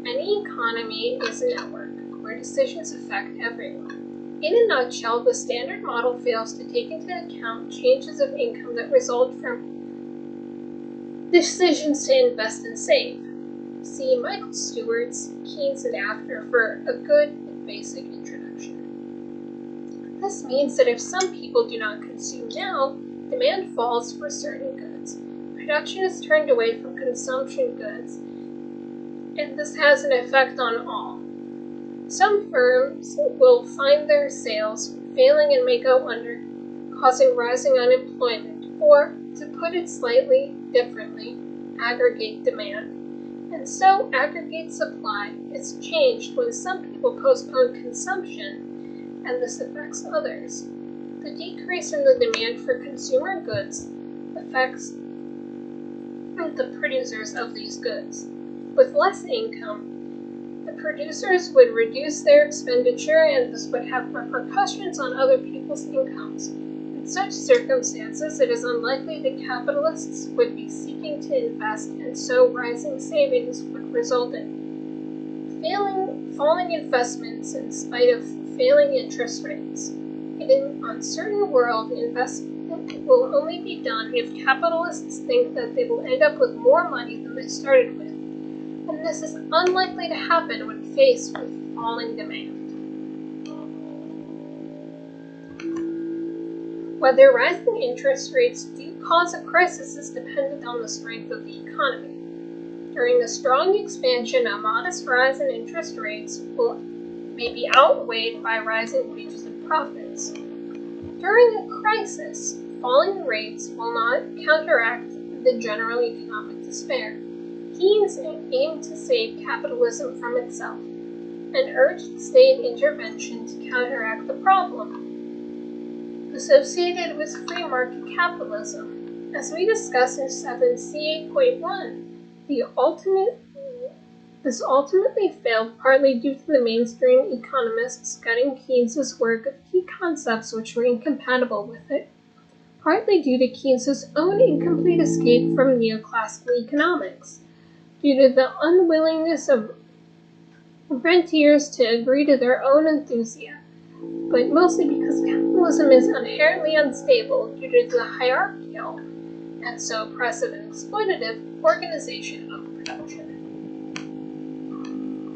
Any economy is a network, where decisions affect everyone. In a nutshell, the standard model fails to take into account changes of income that result from decisions to invest and save. See Michael Stewart's Keynes and After for a good and basic introduction. This means that if some people do not consume now, demand falls for certain goods. Production is turned away from consumption goods, and this has an effect on all. Some firms will find their sales failing and may go under, causing rising unemployment, or, to put it slightly differently, aggregate demand. And so aggregate supply is changed when some people postpone consumption, and this affects others. The decrease in the demand for consumer goods affects the producers of these goods. With less income, the producers would reduce their expenditure, and this would have repercussions on other people's incomes. In such circumstances, it is unlikely that capitalists would be seeking to invest, and so rising savings would result in falling investments in spite of failing interest rates. In an uncertain world, investment will only be done if capitalists think that they will end up with more money than they started with, and this is unlikely to happen when faced with falling demand. Whether rising interest rates do cause a crisis is dependent on the strength of the economy. During a strong expansion, a modest rise in interest rates may be outweighed by rising wages and profits. During a crisis, falling rates will not counteract the general economic despair. Keynes aimed to save capitalism from itself and urged state intervention to counteract the problem associated with free market capitalism. As we discussed in C2.5-2.7, this ultimately failed partly due to the mainstream economists gutting Keynes's work of key concepts which were incompatible with it, partly due to Keynes's own incomplete escape from neoclassical economics, due to the unwillingness of rentiers to agree to their own enthusiasm, but mostly because capitalism is inherently unstable due to the hierarchical, and so oppressive and exploitative, organization of production.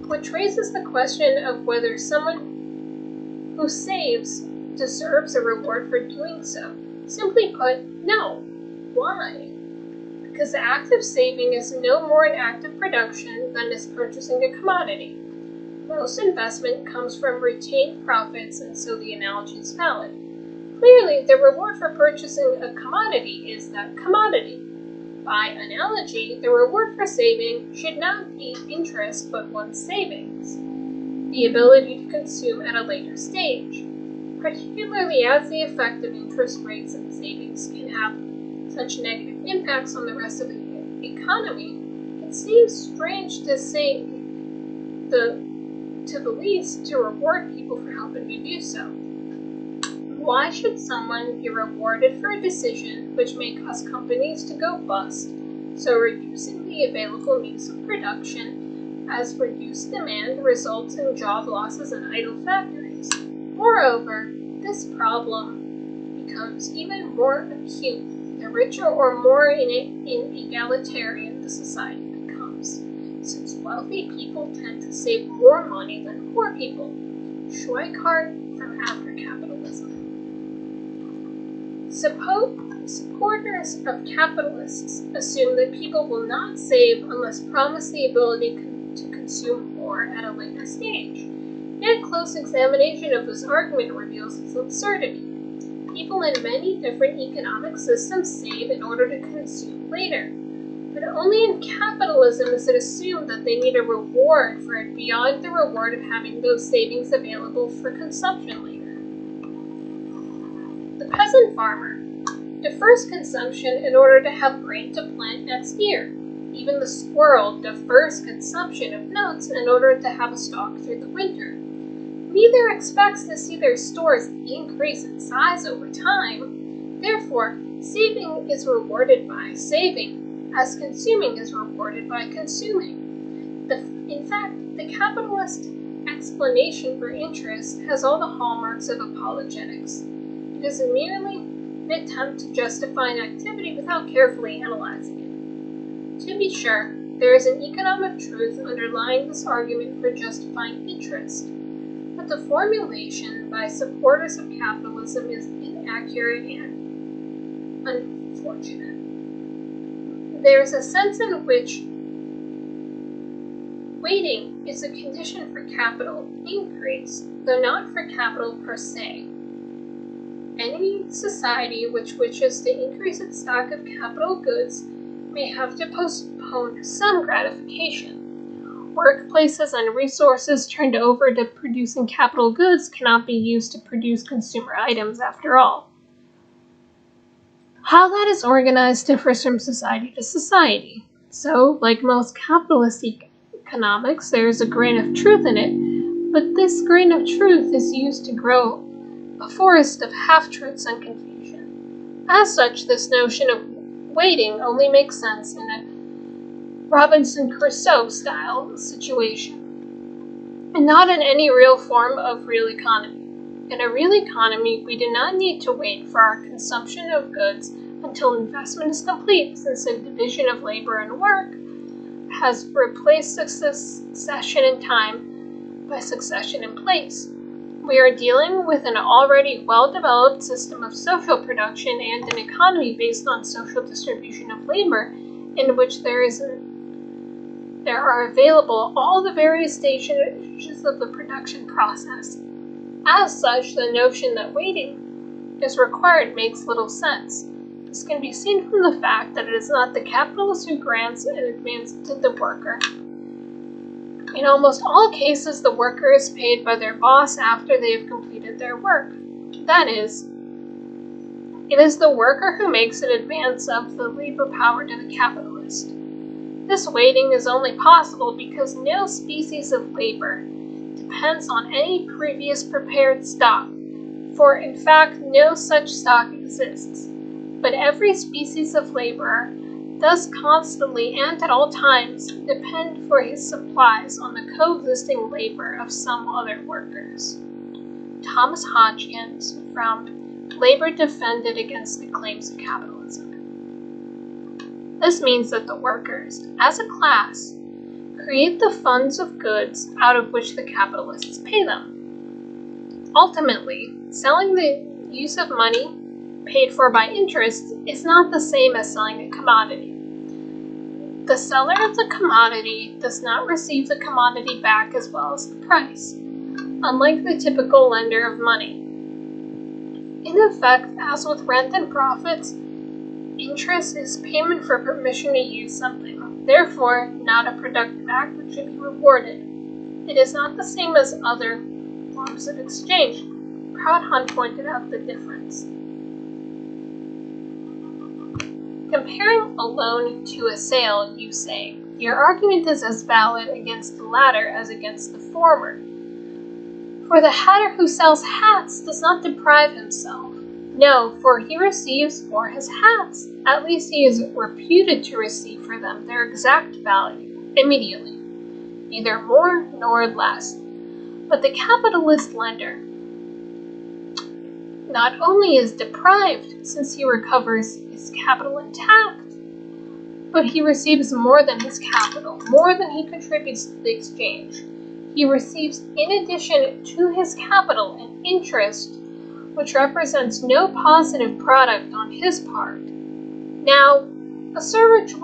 Which raises the question of whether someone who saves deserves a reward for doing so. Simply put, no. Why? Because the act of saving is no more an act of production than is purchasing a commodity. Most investment comes from retained profits, and so the analogy is valid. Clearly, the reward for purchasing a commodity is that commodity. By analogy, the reward for saving should not be interest but one's savings, the ability to consume at a later stage. Particularly as the effect of interest rates and savings can have such negative impacts on the rest of the economy, it seems strange to say the least to reward people for helping to do so. Why should someone be rewarded for a decision which may cause companies to go bust, so reducing the available means of production, as reduced demand results in job losses and idle factories? Moreover, this problem becomes even more acute the richer or more inegalitarian the society becomes, since wealthy people tend to save more money than poor people. Schweikart from After Capitalism. Supporters of capitalists assume that people will not save unless promised the ability to consume more at a later stage. Yet close examination of this argument reveals its absurdity. People in many different economic systems save in order to consume later. But only in capitalism is it assumed that they need a reward for it beyond the reward of having those savings available for consumption later. The peasant farmer defers consumption in order to have grain to plant next year. Even the squirrel defers consumption of nuts in order to have a stock through the winter. Neither expects to see their stores increase in size over time. Therefore, saving is rewarded by saving, as consuming is rewarded by consuming. In fact, the capitalist explanation for interest has all the hallmarks of apologetics. It is merely an attempt to justify an activity without carefully analyzing it. To be sure, there is an economic truth underlying this argument for justifying interest, but the formulation by supporters of capitalism is inaccurate and unfortunate. There is a sense in which waiting is a condition for capital increase, though not for capital per se. Any society which wishes to increase its stock of capital goods may have to postpone some gratification. Workplaces and resources turned over to producing capital goods cannot be used to produce consumer items after all. How that is organized differs from society to society. So, like most capitalist economics, there is a grain of truth in it, but this grain of truth is used to grow a forest of half-truths and confusion. As such, this notion of waiting only makes sense in a Robinson Crusoe-style situation, and not in any real form of real economy. In a real economy, we do not need to wait for our consumption of goods until investment is complete, since the division of labor and work has replaced succession in time by succession in place. We are dealing with an already well-developed system of social production and an economy based on social distribution of labor, in which there are available all the various stages of the production process. As such, the notion that waiting is required makes little sense. This can be seen from the fact that it is not the capitalist who grants an advance to the worker. In almost all cases, the worker is paid by their boss after they have completed their work. That is, it is the worker who makes an advance of the labor power to the capitalist. This waiting is only possible because no species of labor depends on any previous prepared stock, for in fact no such stock exists. But every species of laborer does constantly and at all times depend for his supplies on the coexisting labor of some other workers. Thomas Hodgkins, from Labor Defended Against the Claims of Capitalism. This means that the workers, as a class, create the funds of goods out of which the capitalists pay them. Ultimately, selling the use of money paid for by interest is not the same as selling a commodity. The seller of the commodity does not receive the commodity back as well as the price, unlike the typical lender of money. In effect, as with rent and profits, interest is payment for permission to use something, therefore not a productive act which should be rewarded. It is not the same as other forms of exchange. Proudhon pointed out the difference. Comparing a loan to a sale, you say, your argument is as valid against the latter as against the former. For the hatter who sells hats does not deprive himself. No, for he receives for his hats. At least he is reputed to receive for them their exact value, immediately, neither more nor less. But the capitalist lender not only is deprived, since he recovers his capital intact, but he receives more than his capital, more than he contributes to the exchange. He receives, in addition to his capital, an interest which represents no positive product on his part. Now, a service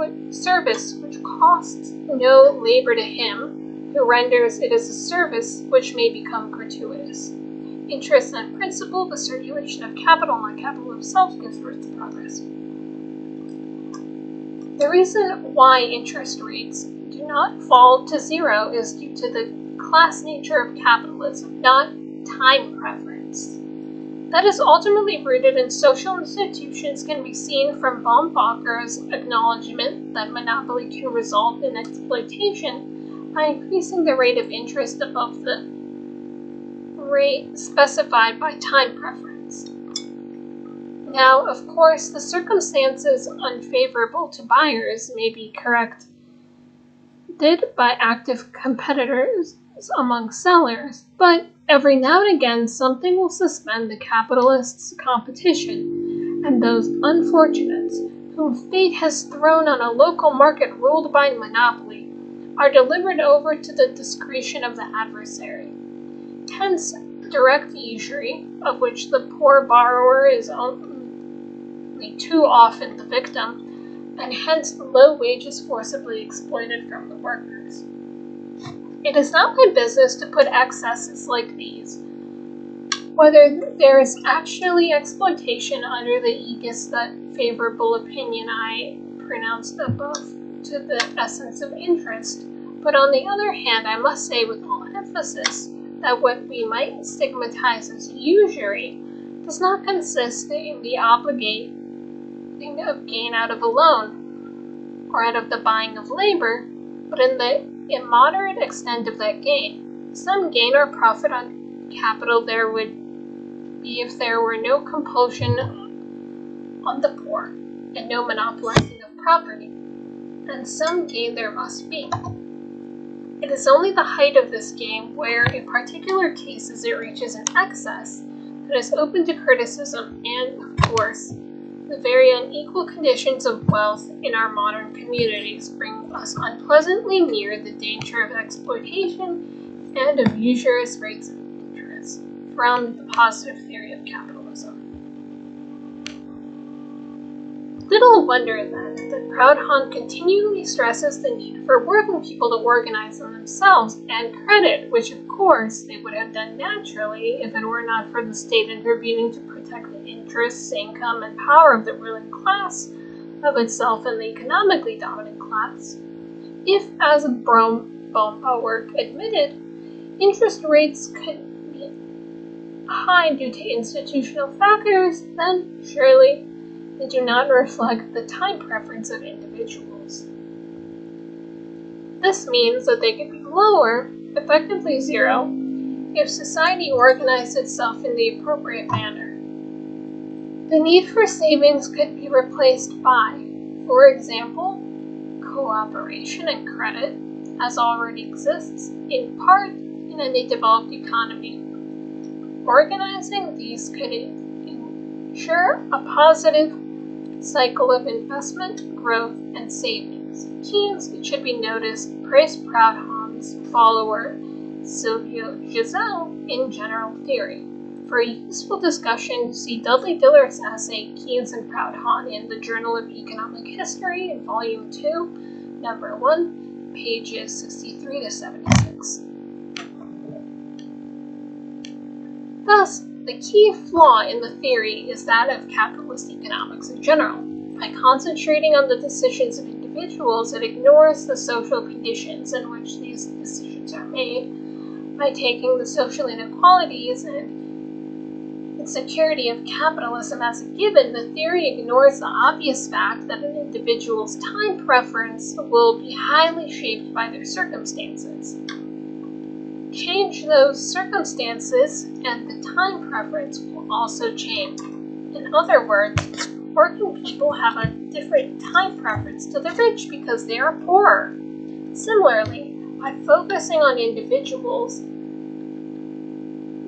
which costs no labor to him who renders it as a service which may become gratuitous. Interest and principal, the circulation of capital, not capital itself, gives birth to progress. The reason why interest rates do not fall to zero is due to the class nature of capitalism, not time preference. That is ultimately rooted in social institutions can be seen from von Bacher's acknowledgement that monopoly can result in exploitation by increasing the rate of interest above the rate specified by time preference. Now, of course, the circumstances unfavorable to buyers may be corrected by active competitors among sellers, but every now and again something will suspend the capitalists' competition, and those unfortunates who whom fate has thrown on a local market ruled by monopoly, are delivered over to the discretion of the adversary. Hence, direct usury, of which the poor borrower is only too often the victim, and hence low wages forcibly exploited from the workers. It is not my business to put excesses like these, whether there is actually exploitation under the aegis that favorable opinion I pronounced above to the essence of interest, but on the other hand I must say with all emphasis that what we might stigmatize as usury does not consist in the obligating of gain out of a loan, or out of the buying of labor, but in the immoderate extent of that gain. Some gain or profit on capital there would be if there were no compulsion on the poor, and no monopolizing of property, and some gain there must be. It is only the height of this gain, where in particular cases it reaches an excess, that is open to criticism, and, of course, the very unequal conditions of wealth in our modern communities bring us unpleasantly near the danger of exploitation and of usurious rates of interest from the positive theory of capitalism. Little wonder, then, that Proudhon continually stresses the need for working people to organize themselves and credit, which of course they would have done naturally if it were not for the state intervening to protect the interests, income, and power of the ruling class of itself and the economically dominant class. If, as Baumgartner admitted, interest rates could be high due to institutional factors, then surely they do not reflect the time preference of individuals. This means that they could be lower, effectively zero, if society organized itself in the appropriate manner. The need for savings could be replaced by, for example, cooperation and credit, as already exists, in part in any developed economy. Organizing these could ensure a positive cycle of investment, growth, and savings. Keynes, it should be noticed, praised Proudhon's follower Silvio Gesell in general theory. For a useful discussion, see Dudley Dillard's essay Keynes and Proudhon in the Journal of Economic History in Volume 2, Number 1, pages 63 to 76. Thus, the key flaw in the theory is that of capitalist economics in general. By concentrating on the decisions of individuals, it ignores the social conditions in which these decisions are made. By taking the social inequalities and insecurity of capitalism as a given, the theory ignores the obvious fact that an individual's time preference will be highly shaped by their circumstances. Change those circumstances, and the time preference will also change. In other words, working people have a different time preference to the rich because they are poorer. Similarly, by focusing on individuals,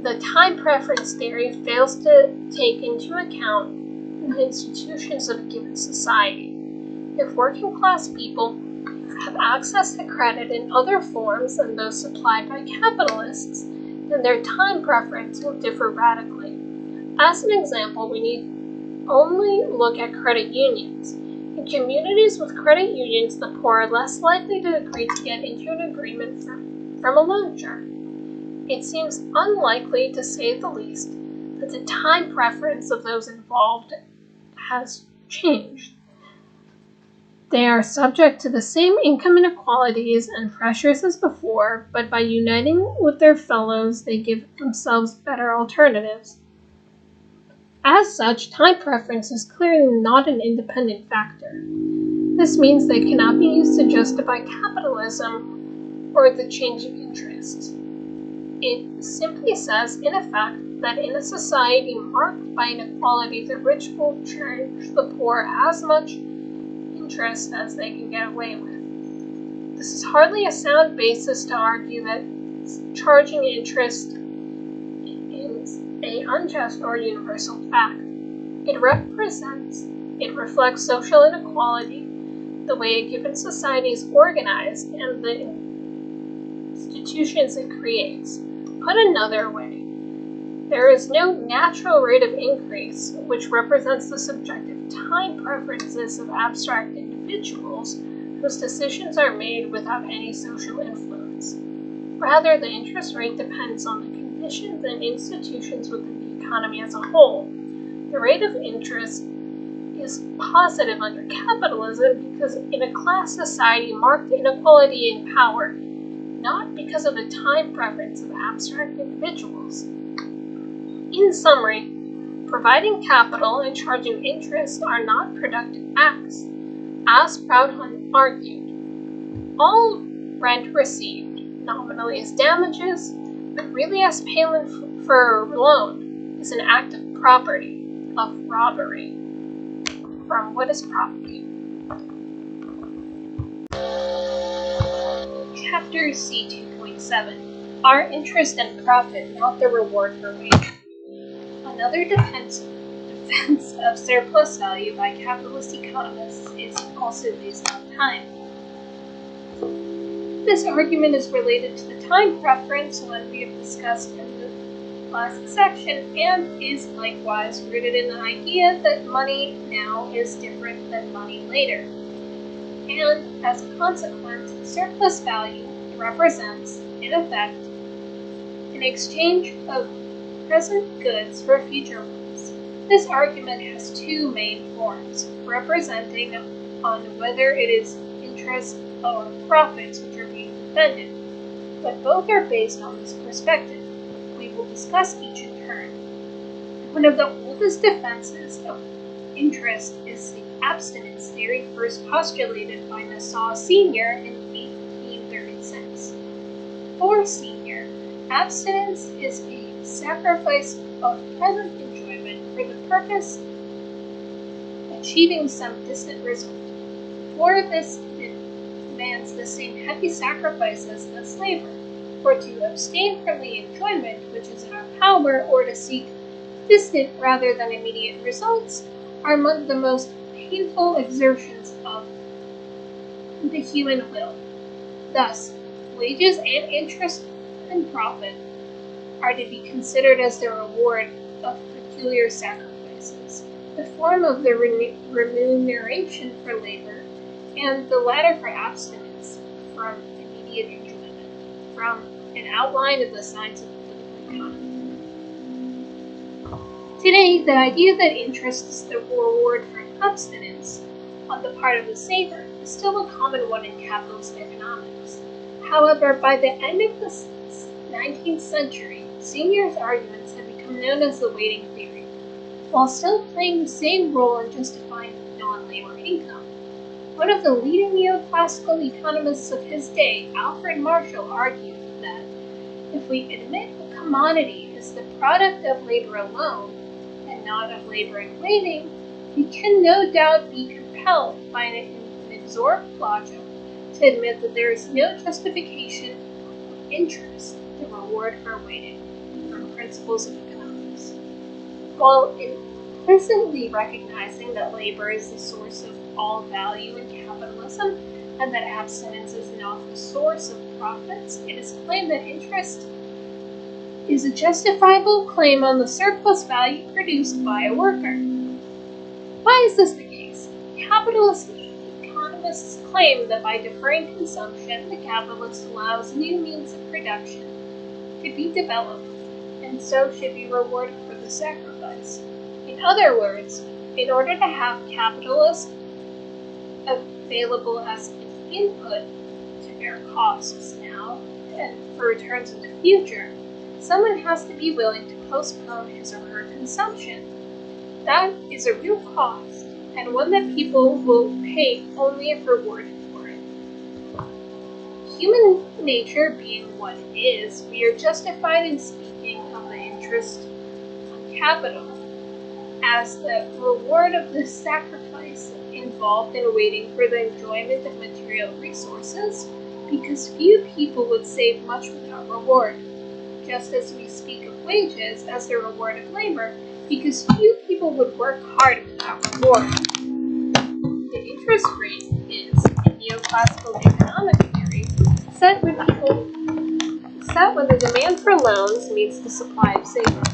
the time preference theory fails to take into account the institutions of a given society. If working class people have access to credit in other forms than those supplied by capitalists, then their time preference will differ radically. As an example, we need only look at credit unions. In communities with credit unions, the poor are less likely to agree to get into an agreement from a loan shark. It seems unlikely, to say the least, that the time preference of those involved has changed. They are subject to the same income inequalities and pressures as before, but by uniting with their fellows, they give themselves better alternatives. As such, time preference is clearly not an independent factor. This means they cannot be used to justify capitalism or the change of interests. It simply says, in effect, that in a society marked by inequality, the rich will charge the poor as much interest as they can get away with. This is hardly a sound basis to argue that charging interest is an unjust or universal fact. It represents It reflects social inequality, the way a given society is organized, and the institutions it creates. Put another way, there is no natural rate of increase, which represents the subjective time preferences of abstract individuals whose decisions are made without any social influence. Rather, the interest rate depends on the conditions and institutions within the economy as a whole. The rate of interest is positive under capitalism because in a class society marked inequality in power, not because of the time preference of abstract individuals. In summary, providing capital and charging interest are not productive acts, as Proudhon argued. All rent received, nominally as damages, but really as payment for a loan, is an act of property, of robbery. From What is Property? Chapter C2.7 Are interest and profit not the reward for wage? Another defense of surplus value by capitalist economists is also based on time. This argument is related to the time preference one we have discussed in the last section, and is likewise rooted in the idea that money now is different than money later. And as a consequence, surplus value represents, in effect, an exchange of present goods for future ones. This argument has two main forms, representing on whether it is interest or profits which are being defended, but both are based on this perspective. We will discuss each in turn. One of the oldest defenses of interest is the abstinence theory first postulated by Nassau Sr. in 1836. For Sr., abstinence is a sacrifice of present enjoyment for the purpose of achieving some distant result. For this demands the same heavy sacrifices as labor, for to abstain from the enjoyment which is in our power, or to seek distant rather than immediate results, are among the most painful exertions of the human will. Thus, wages and interest and profit are to be considered as the reward of peculiar sacrifices, the form of the remuneration for labor, and the latter for abstinence from immediate enjoyment, from an outline of the science of political economy. Today, the idea that interest is the reward for abstinence on the part of the saver is still a common one in capitalist economics. However, by the end of the 19th century, Senior's arguments have become known as the waiting theory, while still playing the same role in justifying non-labor income. One of the leading neoclassical economists of his day, Alfred Marshall, argued that if we admit a commodity is the product of labor alone, and not of labor and waiting, we can no doubt be compelled by an absorbed logic to admit that there is no justification of interest, the reward for waiting, from principles of economics. While implicitly recognizing that labor is the source of all value in capitalism, and that abstinence is not the source of profits, it is claimed that interest is a justifiable claim on the surplus value produced by a worker. Why is this the case? Capitalist economists claim that by deferring consumption, the capitalist allows new means of production to be developed, and so should be rewarded for the sacrifice. In other words, in order to have capitalism available as an input to bear costs now and for returns in the future, someone has to be willing to postpone his or her consumption. That is a real cost, and one that people will pay only if rewarded for it. Human nature being what it is, we are justified in speaking of the interest on capital as the reward of the sacrifice involved in waiting for the enjoyment of material resources, because few people would save much without reward, just as we speak of wages as the reward of labor, because few people would work hard without reward. classical economic theory, set when the demand for loans meets the supply of savings.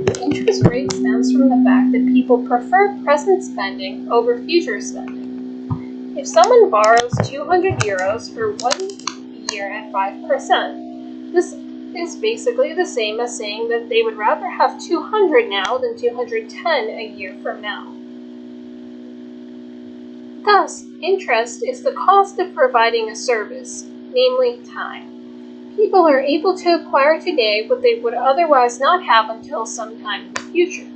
The interest rate stems from the fact that people prefer present spending over future spending. If someone borrows 200 euros for 1 year at 5%, this is basically the same as saying that they would rather have 200 now than 210 a year from now. Thus, interest is the cost of providing a service, namely time. People are able to acquire today what they would otherwise not have until some time in the future.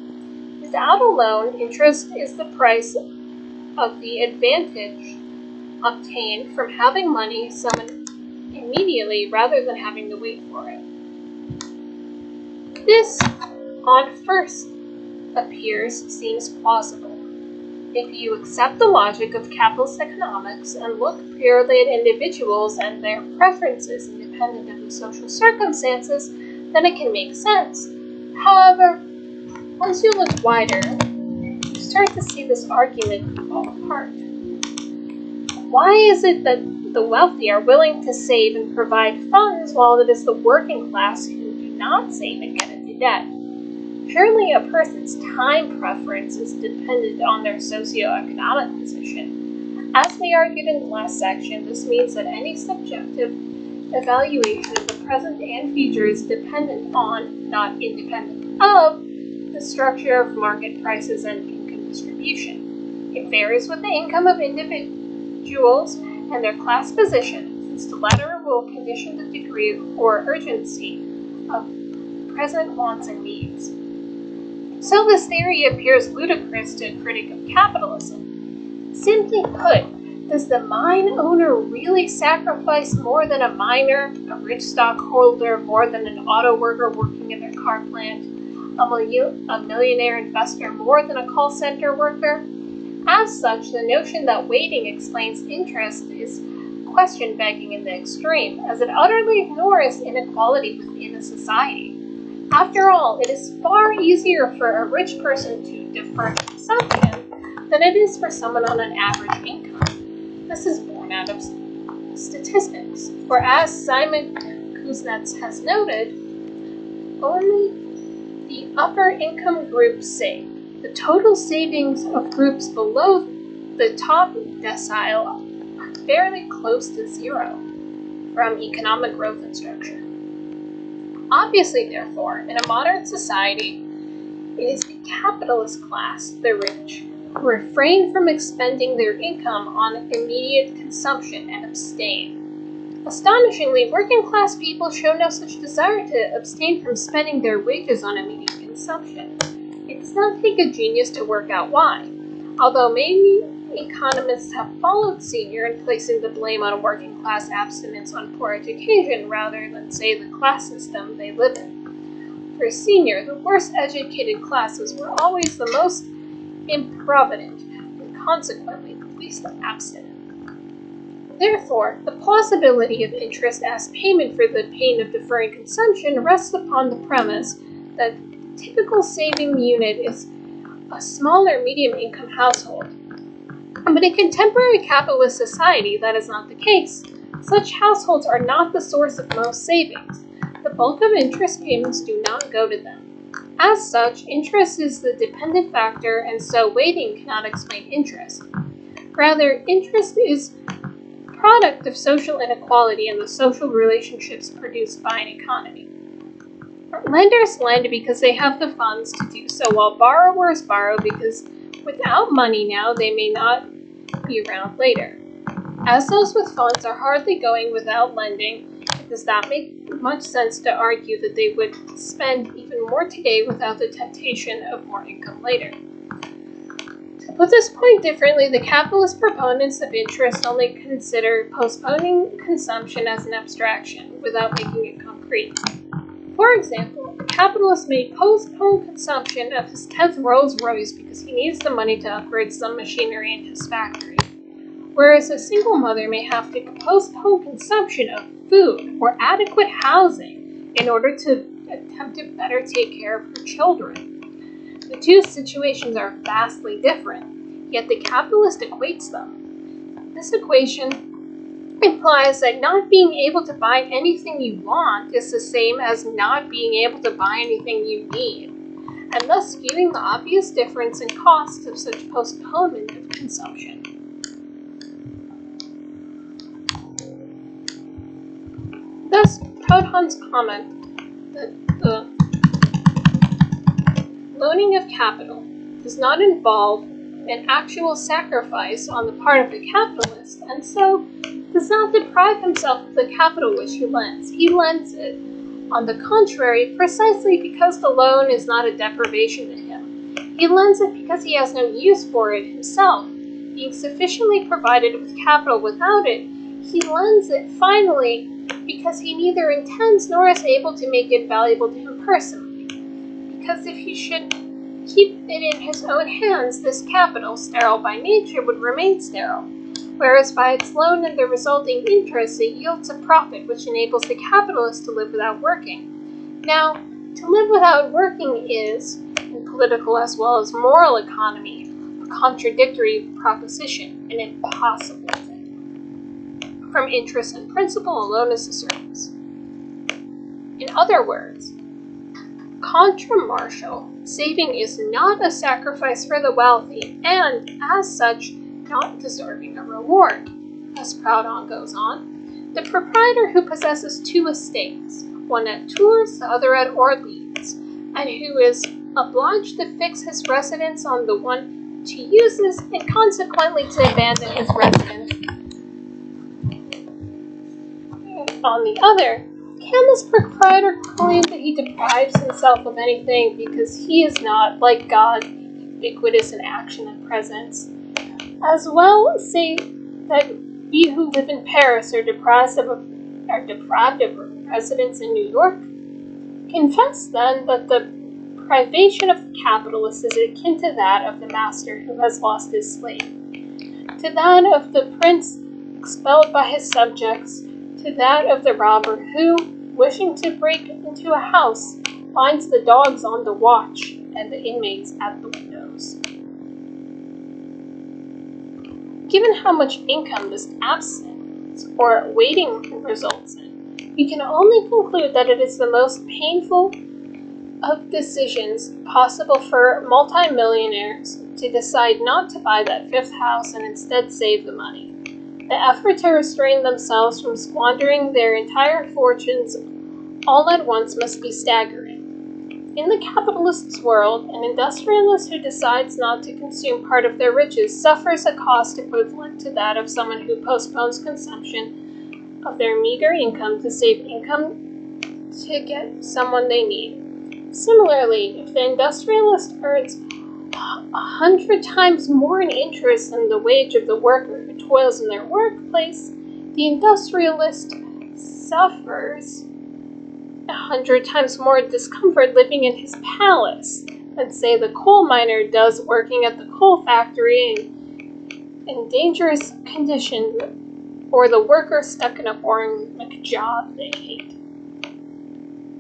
Without a loan, interest is the price of the advantage obtained from having money summoned immediately rather than having to wait for it. This, on first appears, seems plausible. If you accept the logic of capitalist economics and look purely at individuals and their preferences independent of the social circumstances, then it can make sense. However, once you look wider, you start to see this argument fall apart. Why is it that the wealthy are willing to save and provide funds while it is the working class who do not save and get into debt? Surely a person's time preference is dependent on their socioeconomic position. As we argued in the last section, this means that any subjective evaluation of the present and future is dependent on, not independent of, the structure of market prices and income distribution. It varies with the income of individuals and their class position, since the latter will condition the degree or urgency of present wants and needs. So this theory appears ludicrous to a critic of capitalism. Simply put, does the mine owner really sacrifice more than a miner, a rich stockholder more than an auto worker working in their car plant, a millionaire investor more than a call center worker? As such, the notion that waiting explains interest is question-begging in the extreme, as it utterly ignores inequality within a society. After all, it is far easier for a rich person to defer consumption than it is for someone on an average income. This is born out of statistics, for as Simon Kuznets has noted, only the upper income groups save. The total savings of groups below the top decile are fairly close to zero from economic growth and structure. Obviously, therefore, in a modern society, it is the capitalist class, the rich, who refrain from expending their income on immediate consumption and abstain. Astonishingly, working class people show no such desire to abstain from spending their wages on immediate consumption. It does not take a genius to work out why, although many economists have followed Senior in placing the blame on working class abstinence on poor education rather than, say, the class system they live in. For Senior, the worst educated classes were always the most improvident and consequently the least abstinent. Therefore, the plausibility of interest as payment for the pain of deferring consumption rests upon the premise that the typical saving unit is a smaller medium-income household. But in contemporary capitalist society, that is not the case. Such households are not the source of most savings. The bulk of interest payments do not go to them. As such, interest is the dependent factor, and so waiting cannot explain interest. Rather, interest is a product of social inequality and the social relationships produced by an economy. Lenders lend because they have the funds to do so, while borrowers borrow because without money now, they may not be around later. As those with funds are hardly going without lending, it does not make much sense to argue that they would spend even more today without the temptation of more income later. To put this point differently, the capitalist proponents of interest only consider postponing consumption as an abstraction without making it concrete. For example, a capitalist may postpone consumption of his 10th Rolls Royce because he needs the money to upgrade some machinery in his factory, whereas a single mother may have to postpone consumption of food or adequate housing in order to attempt to better take care of her children. The two situations are vastly different, yet the capitalist equates them. This equation implies that not being able to buy anything you want is the same as not being able to buy anything you need, and thus viewing the obvious difference in costs of such postponement of consumption. Thus, Proudhon's comment that the loaning of capital does not involve an actual sacrifice on the part of the capitalist, and so does not deprive himself of the capital which he lends. He lends it, on the contrary, precisely because the loan is not a deprivation to him. He lends it because he has no use for it himself. Being sufficiently provided with capital without it, he lends it, finally, because he neither intends nor is able to make it valuable to him personally. Because if he should keep it in his own hands, this capital, sterile by nature, would remain sterile, whereas by its loan and the resulting interest, it yields a profit which enables the capitalist to live without working. Now, to live without working is, in political as well as moral economy, a contradictory proposition, an impossible thing. From interest and principle alone is a service. In other words, contra martial, saving is not a sacrifice for the wealthy, and, as such, not deserving a reward. As Proudhon goes on, the proprietor who possesses two estates, one at Tours, the other at Orleans, and who is obliged to fix his residence on the one to use this, and consequently to abandon his residence on the other, can this proprietor claim that he deprives himself of anything because he is not, like God, ubiquitous in action and presence? As well say that we who live in Paris are deprived of a residence in New York? Confess, then, that the privation of the capitalist is akin to that of the master who has lost his slave, to that of the prince expelled by his subjects, to that of the robber who, wishing to break into a house, finds the dogs on the watch and the inmates at the windows. Given how much income this absence or waiting results in, we can only conclude that it is the most painful of decisions possible for multimillionaires to decide not to buy that fifth house and instead save the money. The effort to restrain themselves from squandering their entire fortunes all at once must be staggering. In the capitalist's world, an industrialist who decides not to consume part of their riches suffers a cost equivalent to that of someone who postpones consumption of their meager income to save income to get someone they need. Similarly, if the industrialist earns 100 times more in interest than the wage of the worker who toils in their workplace, the industrialist suffers 100 times more discomfort living in his palace than, say, the coal miner does working at the coal factory in dangerous conditions, or the worker stuck in a boring job they hate.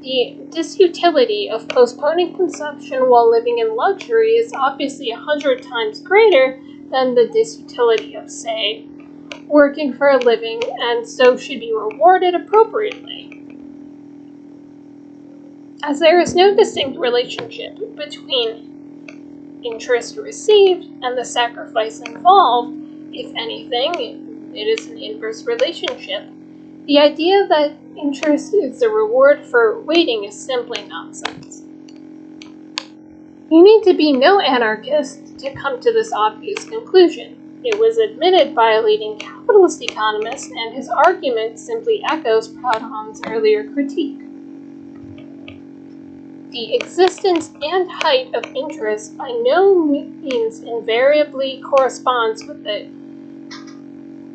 The disutility of postponing consumption while living in luxury is obviously 100 times greater than the disutility of, say, working for a living, and so should be rewarded appropriately. As there is no distinct relationship between interest received and the sacrifice involved, if anything, it is an inverse relationship. The idea that interest is the reward for waiting is simply nonsense. You need to be no anarchist to come to this obvious conclusion. It was admitted by a leading capitalist economist, and his argument simply echoes Proudhon's earlier critique. The existence and height of interest by no means invariably corresponds with the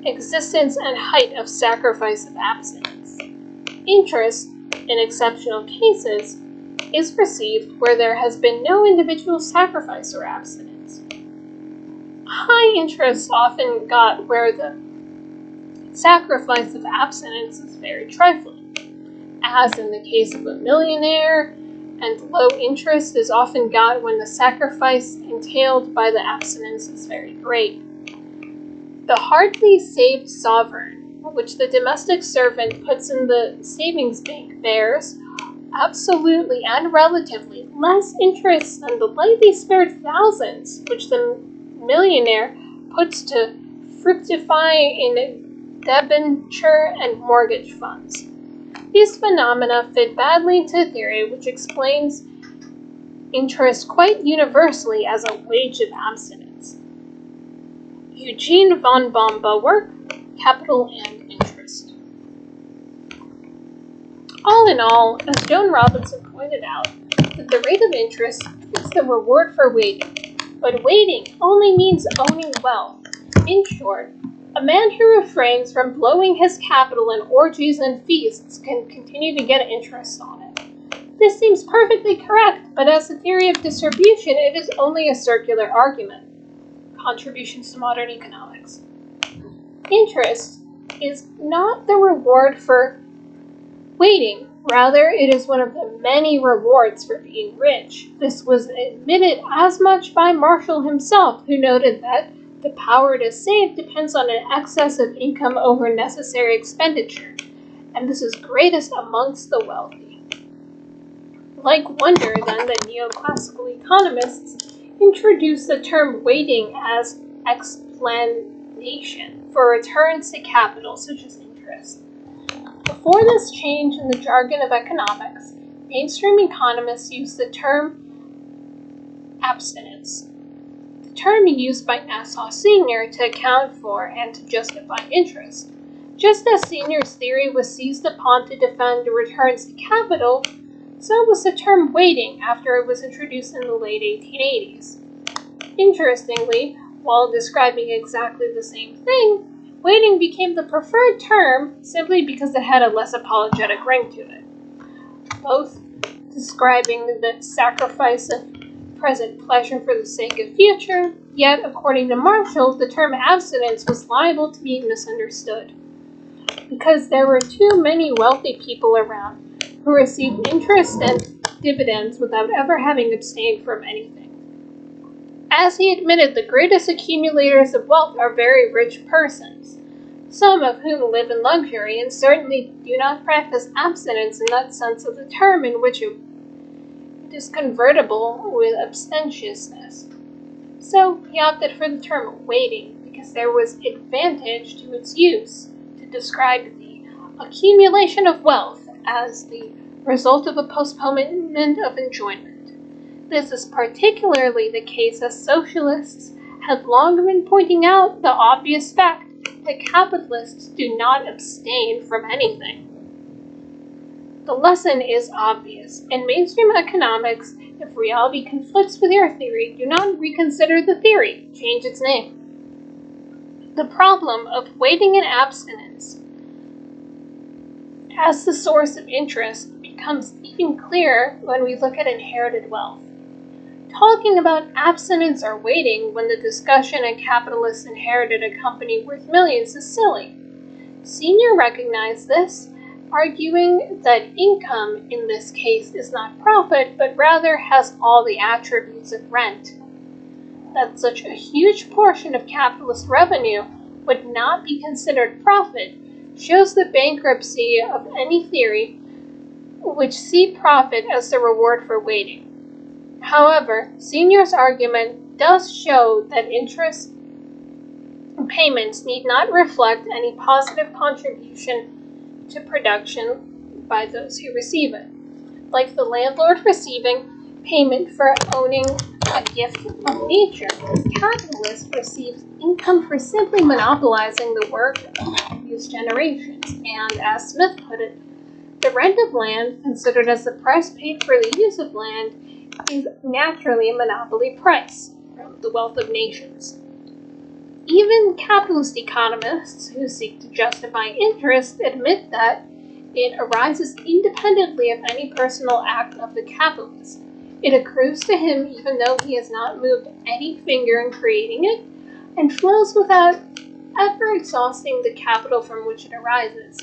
existence and height of sacrifice of abstinence. Interest, in exceptional cases, is received where there has been no individual sacrifice or abstinence. High interest often got where the sacrifice of abstinence is very trifling, as in the case of a millionaire, and low interest is often got when the sacrifice entailed by the abstinence is very great. The hardly saved sovereign which the domestic servant puts in the savings bank, bears absolutely and relatively less interest than the lightly spared thousands which the millionaire puts to fructify in debenture and mortgage funds. These phenomena fit badly into a theory which explains interest quite universally as a wage of abstinence. Eugene von Bomba work, Capital and Interest. All in all, as Joan Robinson pointed out, that the rate of interest is the reward for waiting, but waiting only means owning wealth. In short, a man who refrains from blowing his capital in orgies and feasts can continue to get interest on it. This seems perfectly correct, but as a theory of distribution, it is only a circular argument. Contributions to Modern Economics. Interest is not the reward for waiting. Rather, it is one of the many rewards for being rich. This was admitted as much by Marshall himself, who noted that the power to save depends on an excess of income over necessary expenditure, and this is greatest amongst the wealthy. Like wonder, then, that neoclassical economists introduced the term waiting as explanation for returns to capital, such as interest. Before this change in the jargon of economics, mainstream economists used the term abstinence, the term used by Nassau Senior to account for and to justify interest. Just as Senior's theory was seized upon to defend returns to capital, so was the term waiting after it was introduced in the late 1880s. Interestingly, while describing exactly the same thing, waiting became the preferred term simply because it had a less apologetic ring to it. Both describing the sacrifice of present pleasure for the sake of future, yet, according to Marshall, the term abstinence was liable to be misunderstood, because there were too many wealthy people around who received interest and dividends without ever having abstained from anything. As he admitted, the greatest accumulators of wealth are very rich persons, some of whom live in luxury and certainly do not practice abstinence in that sense of the term in which it is convertible with abstentiousness. So he opted for the term waiting because there was advantage to its use to describe the accumulation of wealth as the result of a postponement of enjoyment. This is particularly the case as socialists had long been pointing out the obvious fact that capitalists do not abstain from anything. The lesson is obvious. In mainstream economics, if reality conflicts with your theory, do not reconsider the theory, change its name. The problem of waiting and abstinence as the source of interest becomes even clearer when we look at inherited wealth. Talking about abstinence or waiting when the discussion a capitalist inherited a company worth millions is silly. Senior recognized this, arguing that income in this case is not profit, but rather has all the attributes of rent. That such a huge portion of capitalist revenue would not be considered profit shows the bankruptcy of any theory which see profit as the reward for waiting. However, Senior's argument does show that interest payments need not reflect any positive contribution to production by those who receive it. Like the landlord receiving payment for owning a gift of nature, the capitalist receives income for simply monopolizing the work of previous generations, and as Smith put it, the rent of land, considered as the price paid for the use of land, is naturally a monopoly price from the wealth of nations. Even capitalist economists who seek to justify interest admit that it arises independently of any personal act of the capitalist. It accrues to him even though he has not moved any finger in creating it, and flows without ever exhausting the capital from which it arises,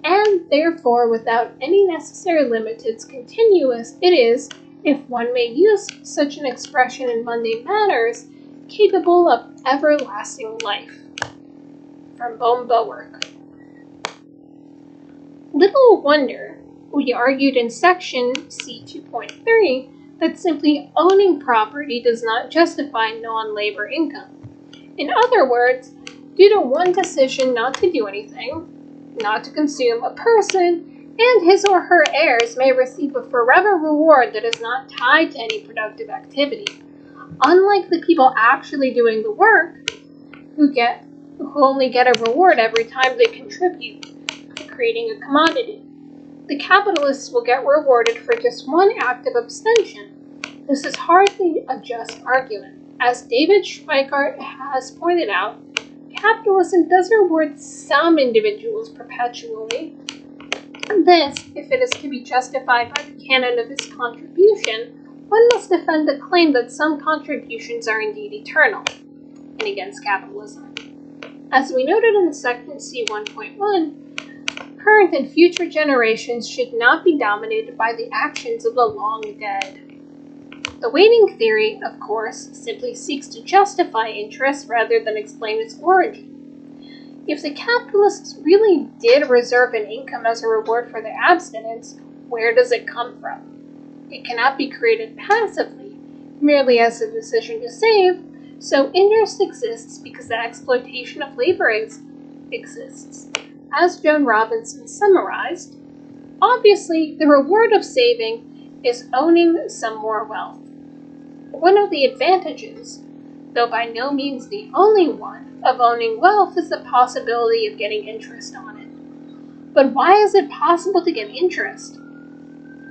and therefore without any necessary limit to its continuous, it is, if one may use such an expression in mundane matters, capable of everlasting life. From Bomba work. Little wonder we argued in section C2.3 that simply owning property does not justify non-labor income. In other words, due to one decision not to do anything, not to consume, a person and his or her heirs may receive a forever reward that is not tied to any productive activity. Unlike the people actually doing the work, who only get a reward every time they contribute to creating a commodity. The capitalists will get rewarded for just one act of abstention. This is hardly a just argument. As David Schweikart has pointed out, capitalism does reward some individuals perpetually. This, if it is to be justified by the canon of his contribution, one must defend the claim that some contributions are indeed eternal, and against capitalism. As we noted in section C1.1, current and future generations should not be dominated by the actions of the long dead. The waiting theory, of course, simply seeks to justify interest rather than explain its origin. If the capitalists really did reserve an income as a reward for their abstinence, where does it come from? It cannot be created passively, merely as a decision to save, so interest exists because the exploitation of labor exists. As Joan Robinson summarized, obviously the reward of saving is owning some more wealth. One of the advantages, though by no means the only one, of owning wealth is the possibility of getting interest on it. But why is it possible to get interest?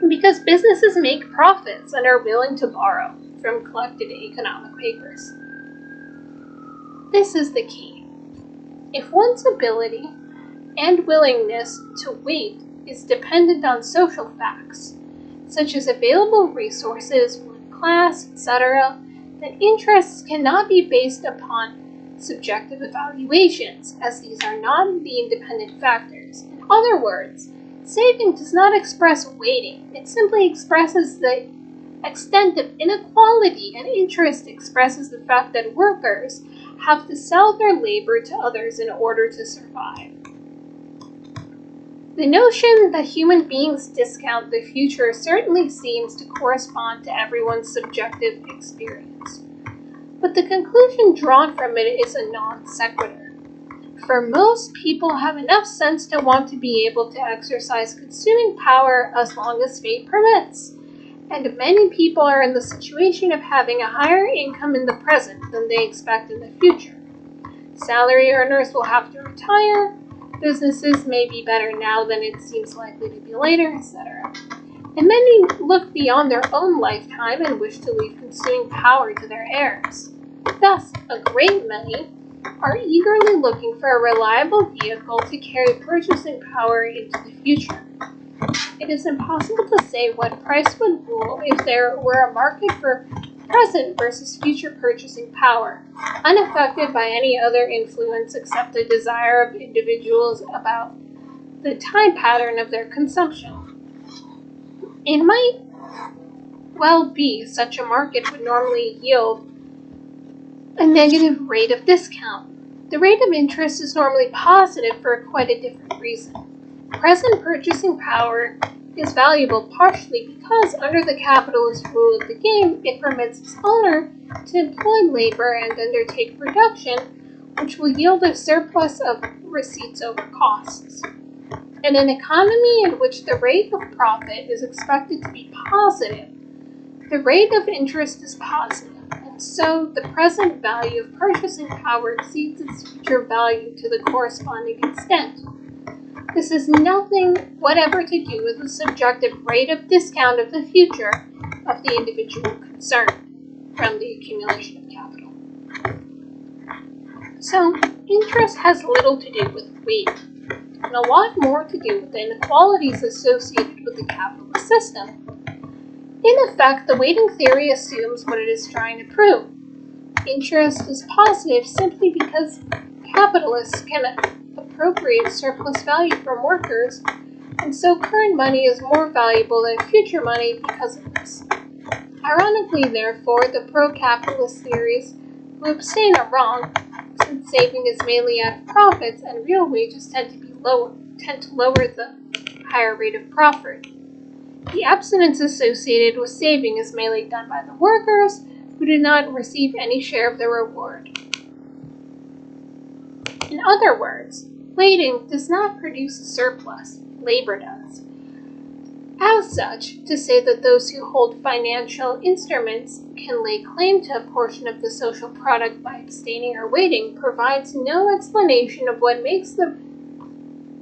Because businesses make profits and are willing to borrow from collected economic papers. This is the key. If one's ability and willingness to wait is dependent on social facts, such as available resources, class, etc., then interests cannot be based upon subjective evaluations, as these are not the independent factors. In other words, saving does not express waiting. It simply expresses the extent of inequality, and interest expresses the fact that workers have to sell their labor to others in order to survive. The notion that human beings discount the future certainly seems to correspond to everyone's subjective experience. But the conclusion drawn from it is a non sequitur. For most people have enough sense to want to be able to exercise consuming power as long as fate permits. And many people are in the situation of having a higher income in the present than they expect in the future. Salary earners will have to retire, businesses may be better now than it seems likely to be later, etc. And many look beyond their own lifetime and wish to leave consuming power to their heirs. Thus, a great many are eagerly looking for a reliable vehicle to carry purchasing power into the future. It is impossible to say what price would rule if there were a market for present versus future purchasing power, unaffected by any other influence except the desire of individuals about the time pattern of their consumption. It might well be such a market would normally yield a negative rate of discount. The rate of interest is normally positive for quite a different reason. Present purchasing power is valuable partially because under the capitalist rule of the game, it permits its owner to employ labor and undertake production, which will yield a surplus of receipts over costs. In an economy in which the rate of profit is expected to be positive, the rate of interest is positive, and so the present value of purchasing power exceeds its future value to the corresponding extent. This has nothing whatever to do with the subjective rate of discount of the future of the individual concerned from the accumulation of capital. So, interest has little to do with weight, and a lot more to do with the inequalities associated with the capitalist system. In effect, the weighting theory assumes what it is trying to prove. Interest is positive simply because capitalists can appropriate surplus value from workers, and so current money is more valuable than future money because of this. Ironically, therefore, the pro-capitalist theories who abstain are wrong, since saving is mainly out of profits and real wages tend to lower the higher rate of profit. The abstinence associated with saving is mainly done by the workers, who do not receive any share of the reward. In other words, waiting does not produce a surplus, labor does. As such, to say that those who hold financial instruments can lay claim to a portion of the social product by abstaining or waiting provides no explanation of what makes the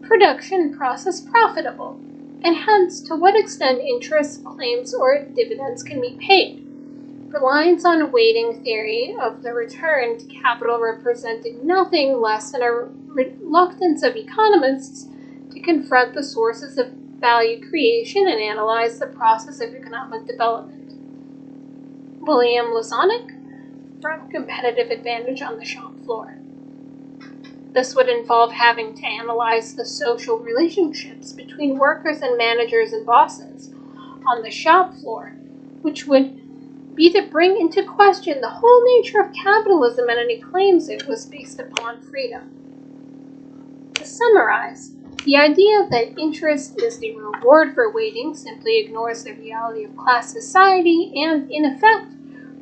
production process profitable, and hence to what extent interest, claims, or dividends can be paid. Reliance on waiting theory of the return to capital represented nothing less than a reluctance of economists to confront the sources of value creation and analyze the process of economic development. William Lazonick, from Competitive Advantage on the Shop Floor. This would involve having to analyze the social relationships between workers and managers and bosses on the shop floor, which would be to bring into question the whole nature of capitalism and any claims it was based upon freedom. To summarize, the idea that interest is the reward for waiting simply ignores the reality of class society and, in effect,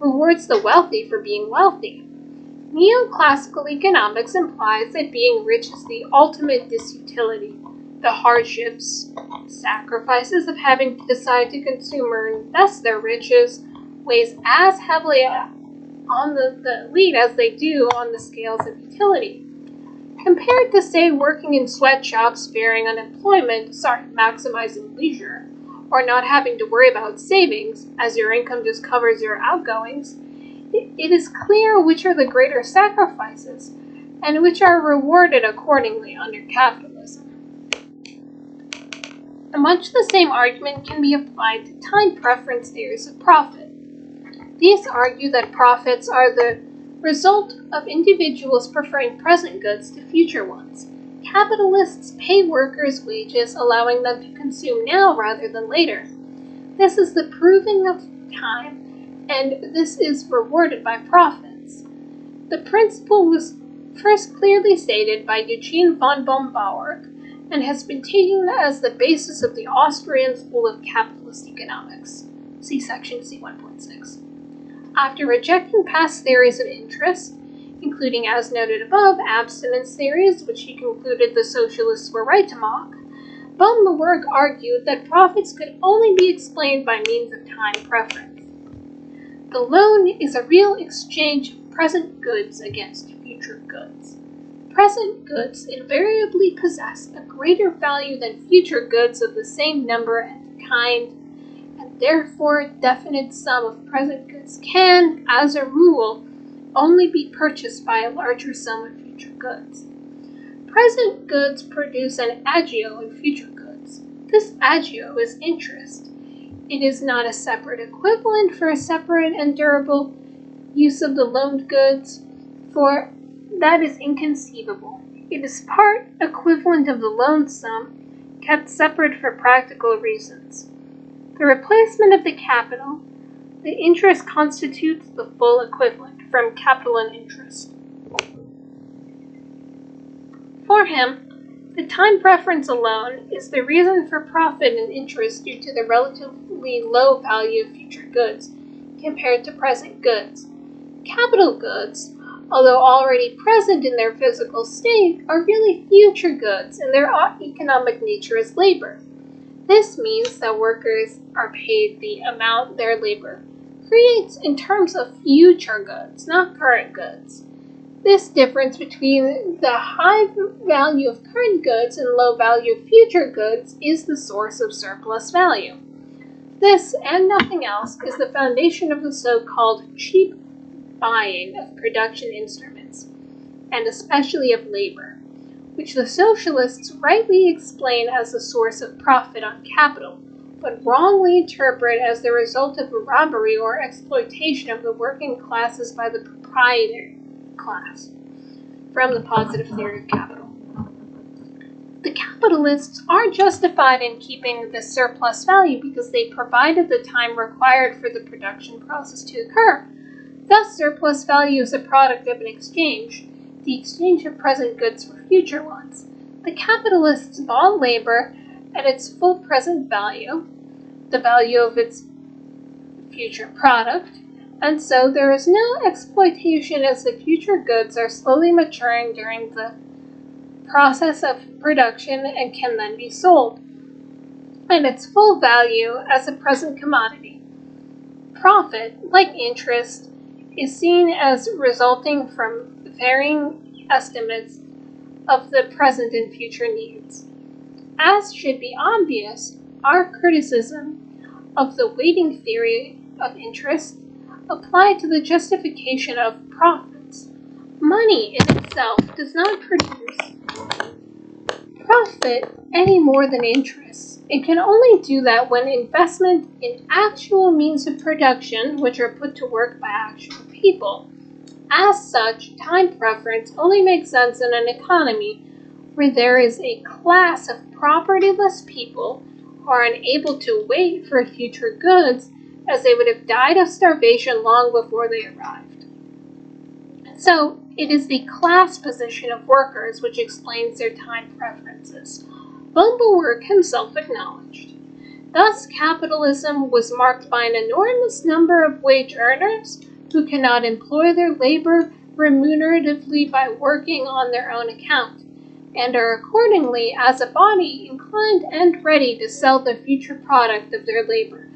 rewards the wealthy for being wealthy. Neoclassical economics implies that being rich is the ultimate disutility. The hardships, sacrifices of having to decide to consume or invest their riches weighs as heavily on the elite as they do on the scales of utility. Compared to, say, working in sweatshops, fearing maximizing leisure, or not having to worry about savings, as your income just covers your outgoings, it is clear which are the greater sacrifices, and which are rewarded accordingly under capitalism. And much the same argument can be applied to time preference theories of profit. These argue that profits are the result of individuals preferring present goods to future ones. Capitalists pay workers wages, allowing them to consume now rather than later. This is the proving of time, and this is rewarded by profits. The principle was first clearly stated by Eugene von Bombauer and has been taken as the basis of the Austrian School of Capitalist Economics. See section C1.6. After rejecting past theories of interest, including, as noted above, abstinence theories, which he concluded the socialists were right to mock, von Lewerk argued that profits could only be explained by means of time preference. The loan is a real exchange of present goods against future goods. Present goods invariably possess a greater value than future goods of the same number and kind, and therefore a definite sum of present goods can, as a rule, only be purchased by a larger sum of future goods. Present goods produce an agio in future goods. This agio is interest. It is not a separate equivalent for a separate and durable use of the loaned goods, for that is inconceivable. It is part equivalent of the loan sum, kept separate for practical reasons. The replacement of the capital, the interest constitutes the full equivalent from capital and interest. For him, the time preference alone is the reason for profit and interest due to the relatively low value of future goods compared to present goods. Capital goods, although already present in their physical state, are really future goods, and their economic nature is labor. This means that workers are paid the amount their labor creates in terms of future goods, not current goods. This difference between the high value of current goods and low value of future goods is the source of surplus value. This, and nothing else, is the foundation of the so-called cheap buying of production instruments, and especially of labor, which the socialists rightly explain as the source of profit on capital, but wrongly interpret as the result of a robbery or exploitation of the working classes by the proprietor class, from the positive theory of capital. The capitalists are justified in keeping this surplus value because they provided the time required for the production process to occur. Thus, surplus value is a product of an exchange, the exchange of present goods for future ones. The capitalists bought labor at its full present value, the value of its future product, and so there is no exploitation as the future goods are slowly maturing during the process of production and can then be sold, and its full value as a present commodity. Profit, like interest, is seen as resulting from varying estimates of the present and future needs. As should be obvious, our criticism of the weighting theory of interest applied to the justification of profits. Money in itself does not produce profit any more than interest. It can only do that when investment in actual means of production, which are put to work by actual people. As such, time preference only makes sense in an economy where there is a class of propertyless people who are unable to wait for future goods, as they would have died of starvation long before they arrived. So, it is the class position of workers which explains their time preferences. Bumblework himself acknowledged. Thus, capitalism was marked by an enormous number of wage earners who cannot employ their labor remuneratively by working on their own account, and are accordingly, as a body, inclined and ready to sell the future product of their labor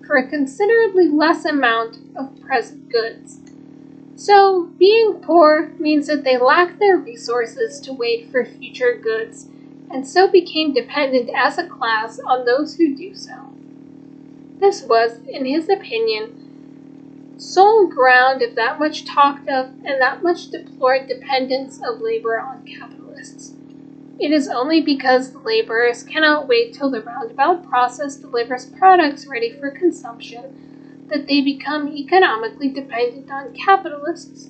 for a considerably less amount of present goods. So, being poor means that they lack their resources to wait for future goods, and so became dependent as a class on those who do so. This was, in his opinion, sole ground of that much talked of and that much deplored dependence of labor on capitalists. It is only because the laborers cannot wait till the roundabout process delivers products ready for consumption that they become economically dependent on capitalists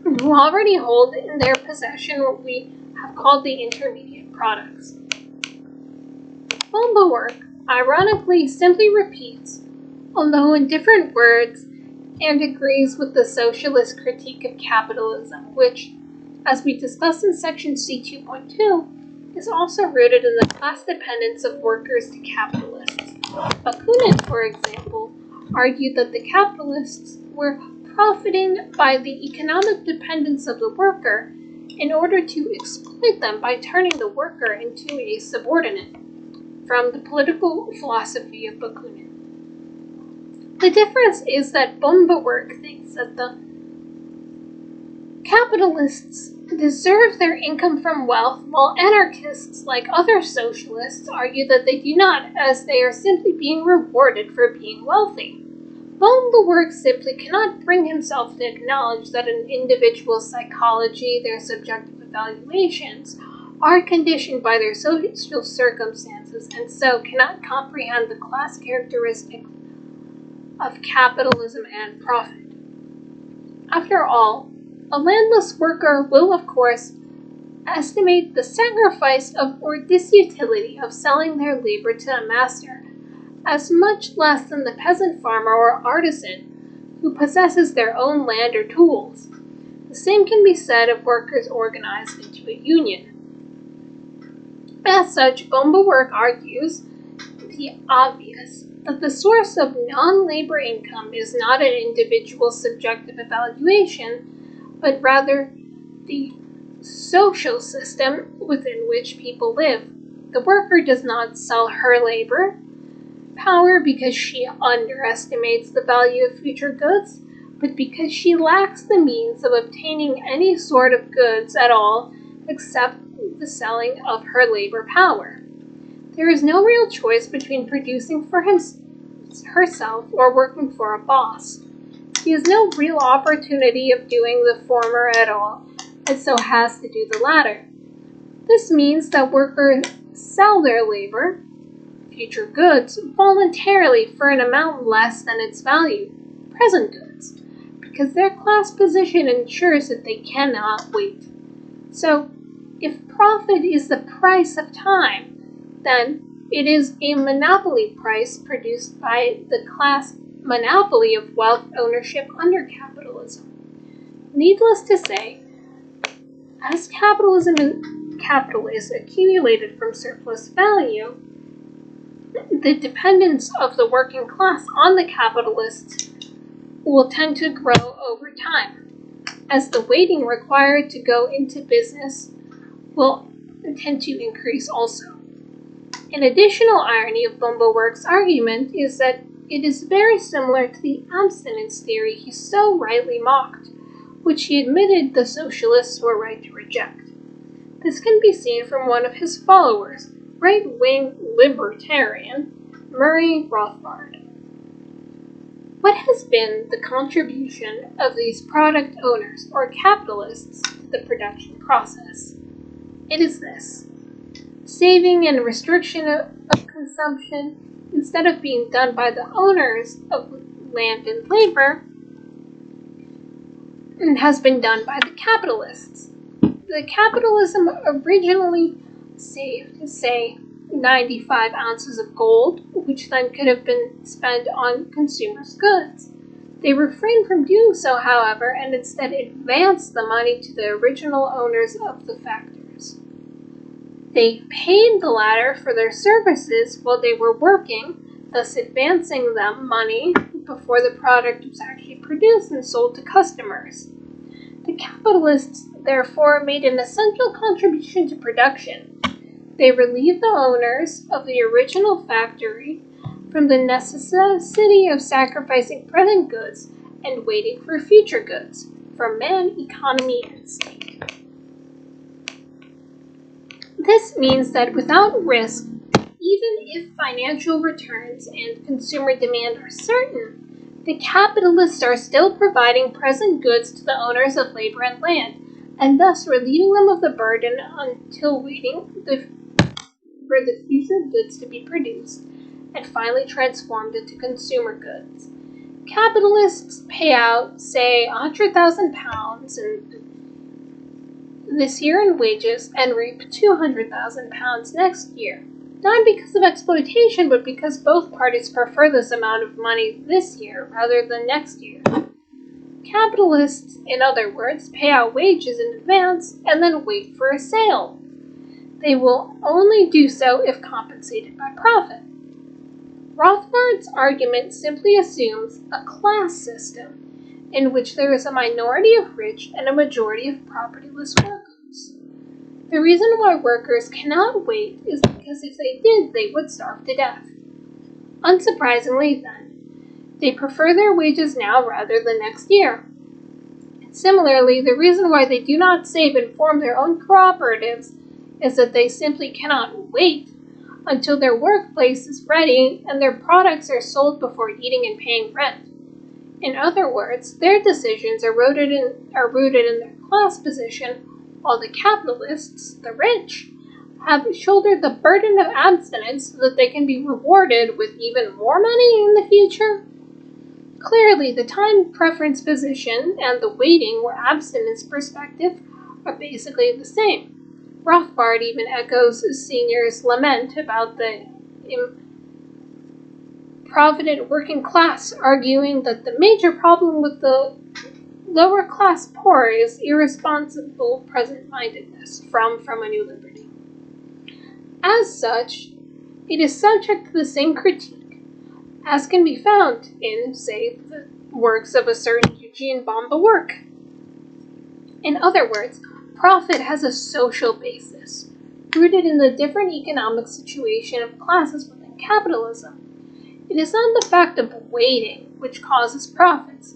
who already hold in their possession what we have called the intermediate products. Bumblework, ironically, simply repeats, although in different words, and agrees with the socialist critique of capitalism, which, as we discussed in section C2.2, is also rooted in the class dependence of workers to capitalists. Bakunin, for example, argued that the capitalists were profiting by the economic dependence of the worker in order to exploit them by turning the worker into a subordinate, from the political philosophy of Bakunin. The difference is that Bumblework thinks that the capitalists deserve their income from wealth, while anarchists, like other socialists, argue that they do not, as they are simply being rewarded for being wealthy. Bumblework simply cannot bring himself to acknowledge that an individual's psychology, their subjective evaluations, are conditioned by their social circumstances, and so cannot comprehend the class characteristics of capitalism and profit. After all, a landless worker will, of course, estimate the sacrifice of or disutility of selling their labor to a master as much less than the peasant farmer or artisan who possesses their own land or tools. The same can be said of workers organized into a union. As such, Bumblework argues the obvious, that the source of non-labor income is not an individual's subjective evaluation, but rather the social system within which people live. The worker does not sell her labor power because she underestimates the value of future goods, but because she lacks the means of obtaining any sort of goods at all except the selling of her labor power. There is no real choice between producing for herself or working for a boss. She has no real opportunity of doing the former at all, and so has to do the latter. This means that workers sell their labor, future goods, voluntarily for an amount less than its value, present goods, because their class position ensures that they cannot wait. So, if profit is the price of time, then it is a monopoly price produced by the class monopoly of wealth ownership under capitalism. Needless to say, as capitalism capital is accumulated from surplus value, the dependence of the working class on the capitalists will tend to grow over time, as the waiting required to go into business will tend to increase also. An additional irony of Bumbowork's argument is that it is very similar to the abstinence theory he so rightly mocked, which he admitted the socialists were right to reject. This can be seen from one of his followers, right-wing libertarian Murray Rothbard. What has been the contribution of these product owners or capitalists to the production process? It is this: saving and restriction of consumption, instead of being done by the owners of land and labor, has been done by the capitalists. The capitalism originally saved, say, 95 ounces of gold, which then could have been spent on consumers' goods. They refrained from doing so, however, and instead advanced the money to the original owners of the factors. They paid the latter for their services while they were working, thus advancing them money before the product was actually produced and sold to customers. The capitalists, therefore, made an essential contribution to production. They relieved the owners of the original factory from the necessity of sacrificing present goods and waiting for future goods from man, economy, and state. This means that without risk, even if financial returns and consumer demand are certain, the capitalists are still providing present goods to the owners of labor and land, and thus relieving them of the burden until waiting for the future goods to be produced and finally transformed into consumer goods. Capitalists pay out, say, £100,000 this year in wages and reap £200,000 next year. Not because of exploitation, but because both parties prefer this amount of money this year rather than next year. Capitalists, in other words, pay out wages in advance and then wait for a sale. They will only do so if compensated by profit. Rothbard's argument simply assumes a class system in which there is a minority of rich and a majority of propertyless workers. The reason why workers cannot wait is because if they did, they would starve to death. Unsurprisingly, then, they prefer their wages now rather than next year. Similarly, the reason why they do not save and form their own cooperatives is that they simply cannot wait until their workplace is ready and their products are sold before eating and paying rent. In other words, their decisions are rooted in their class position, while the capitalists, the rich, have shouldered the burden of abstinence so that they can be rewarded with even more money in the future. Clearly, the time preference position and the waiting or abstinence perspective are basically the same. Rothbard even echoes Senior's lament about the improvident working class, arguing that the major problem with the lower class poor is irresponsible present-mindedness from A New Liberty. As such, it is subject to the same critique as can be found in, say, the works of a certain Eugene Bumbowork. In other words, profit has a social basis, rooted in the different economic situation of classes within capitalism. It is not the fact of waiting which causes profits,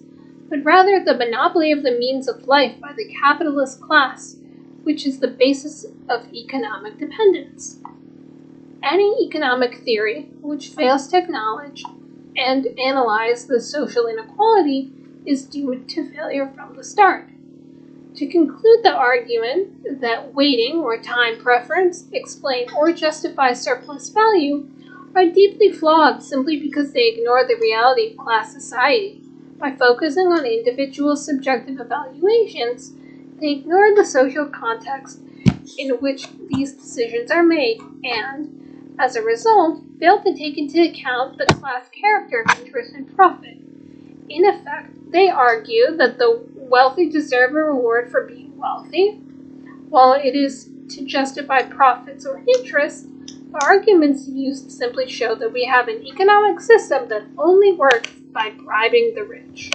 but rather the monopoly of the means of life by the capitalist class, which is the basis of economic dependence. Any economic theory which fails to acknowledge and analyze the social inequality is doomed to failure from the start. To conclude the argument that waiting or time preference explain or justify surplus value are deeply flawed simply because they ignore the reality of class society. By focusing on individual subjective evaluations, they ignore the social context in which these decisions are made and, as a result, fail to take into account the class character of interest and profit. In effect, they argue that the wealthy deserve a reward for being wealthy, while it is To justify profits or interest, the arguments used simply show that we have an economic system that only works by bribing the rich.